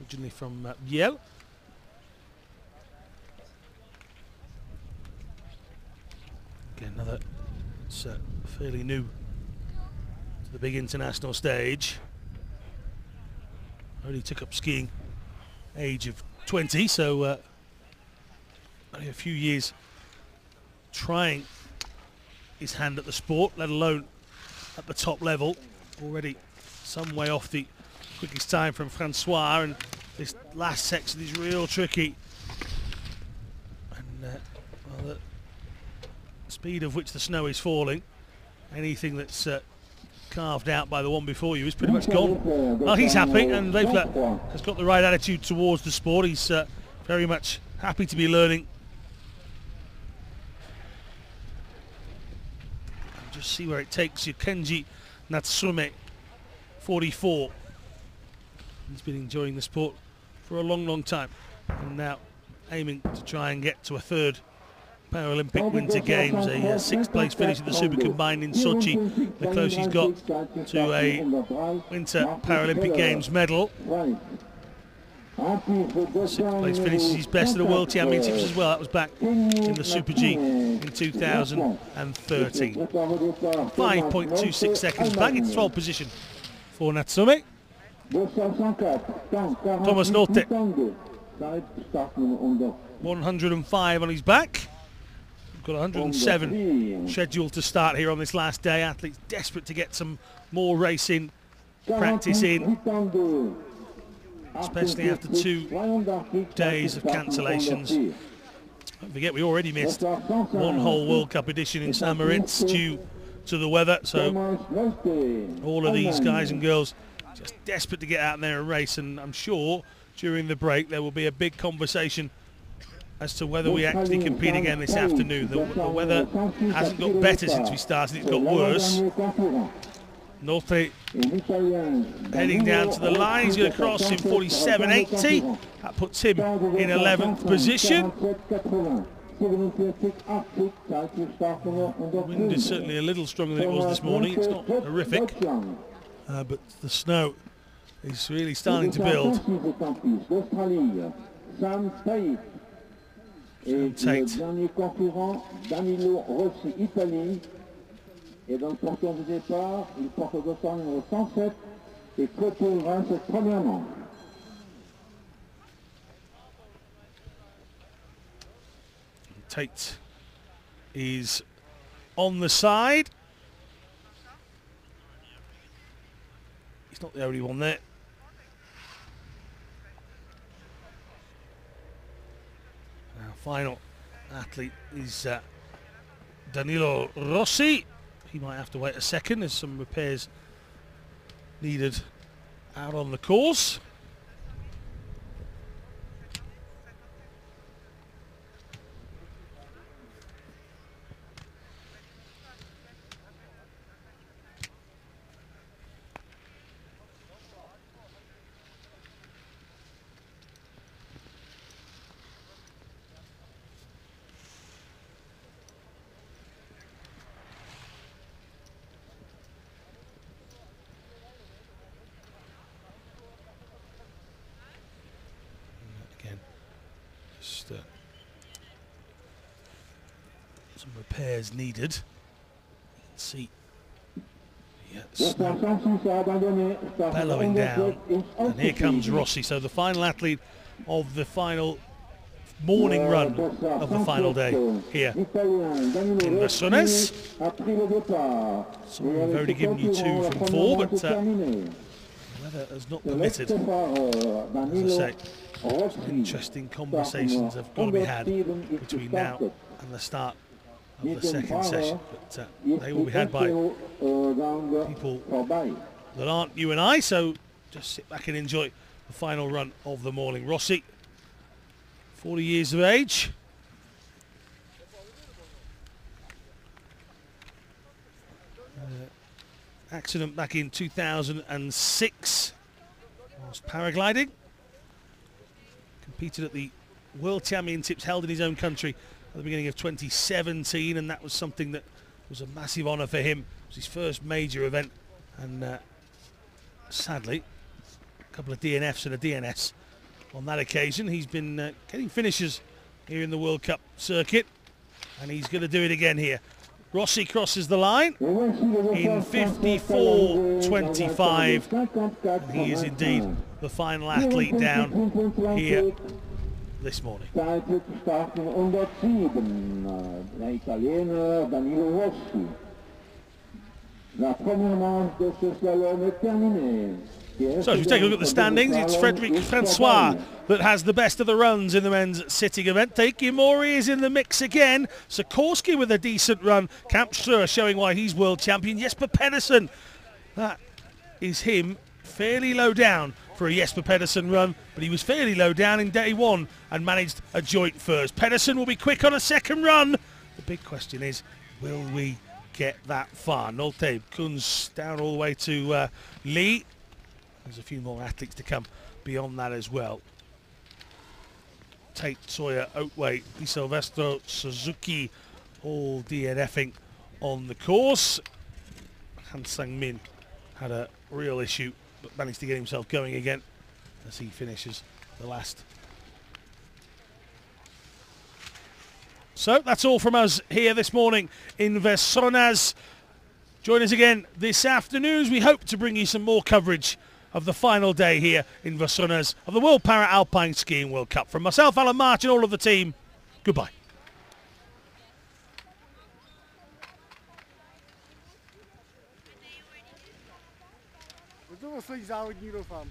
originally from Biel. Again, another fairly new to the big international stage. Only took up skiing age of 20, so only a few years trying his hand at the sport, let alone at the top level. Already some way off the quickest time from Francois, and this last section is real tricky. And well, the speed of which the snow is falling, anything that's carved out by the one before you is pretty much gone. Well, he's happy, and Weifler has got the right attitude towards the sport. He's very much happy to be learning. And just see where it takes you. Kenji Natsume, 44. He's been enjoying the sport for a long, long time, and now aiming to try and get to a third Paralympic Winter Games, a 6th place finish at the Super Combined in Sochi, the closest he's got to a Winter Paralympic Games medal. 6th place finish is his best at the World Championships as well. That was back in the Super G in 2013. 5.26 seconds back into 12th position for Natsume. Thomas Nolte, 105 on his back. We've got 107 scheduled to start here on this last day. Athletes desperate to get some more racing practice in, especially after 2 days of cancellations. Don't forget, we already missed one whole World Cup edition in St. Moritz due to the weather, so all of these guys and girls just desperate to get out there and race, and I'm sure during the break there will be a big conversation as to wwhether we actually compete again this afternoon. The weather hasn't got better since we started, it's got worse. Nolte heading down to the line, he's going to cross in 47.80. That puts him in 11th position. The wind is certainly a little stronger than it was this morning. It's not horrific, but the snow is really starting to build. Sam Tate. Et dans le porteur de départ, il porte au dossard numéro 107 et clôturera cette première manche. Tate is on the side. He's not the only one there. Our final athlete is Danilo Rossi. He might have to wait a second. There's some repairs needed out on the course. Some repairs needed. You can see bellowing down, and here comes Rossi. So the final athlete of the final morning run of the final day here in Veysonnaz. Someone we've already given you 2 from 4, but the weather has not permitted. As I say, some interesting conversations have got to be had between now and the start of the second session, but they will be had by people that aren't you and I, so just sit back and enjoy the final run of the morning. Rossi, 40 years of age. Accident back in 2006 whilst paragliding. Competed at the World Championships held in his own country at the beginning of 2017, and that was something that was a massive honour for him. It was his first major event, and sadly, a couple of DNFs and a DNS on that occasion. He's been getting finishes here in the World Cup circuit, and he's going to do it again here. Rossi crosses the line in 54.25, and he is indeed the final athlete down here this morning. La première manche de ce slalom est terminée. So as we take a look at the standings, it's Frederic Francois that has the best of the runs in the men's sitting event. Taiki Mori is in the mix again. Sikorsky with a decent run. Kampstra showing why he's world champion. Jesper Pedersen, that is him fairly low down for a Jesper Pedersen run, but he was fairly low down in day one and managed a joint first. Pedersen will be quick on a second run. The big question is, will we get that far? Nolte Kunz down all the way to Lee. There's a few more athletes to come beyond that as well. Tate, Sawyer, Oatway, Di Silvestro, Suzuki, all DNFing on the course. Han Sang-min had a real issue, but managed to get himself going again as he finishes the last. So that's all from us here this morning in Veysonnaz. Join us again this afternoon as we hope to bring you some more coverage of the final day here in Veysonnaz of the World Para-Alpine Skiing World Cup. From myself, Alan March, and all of the team, goodbye. Svých závodní doufám.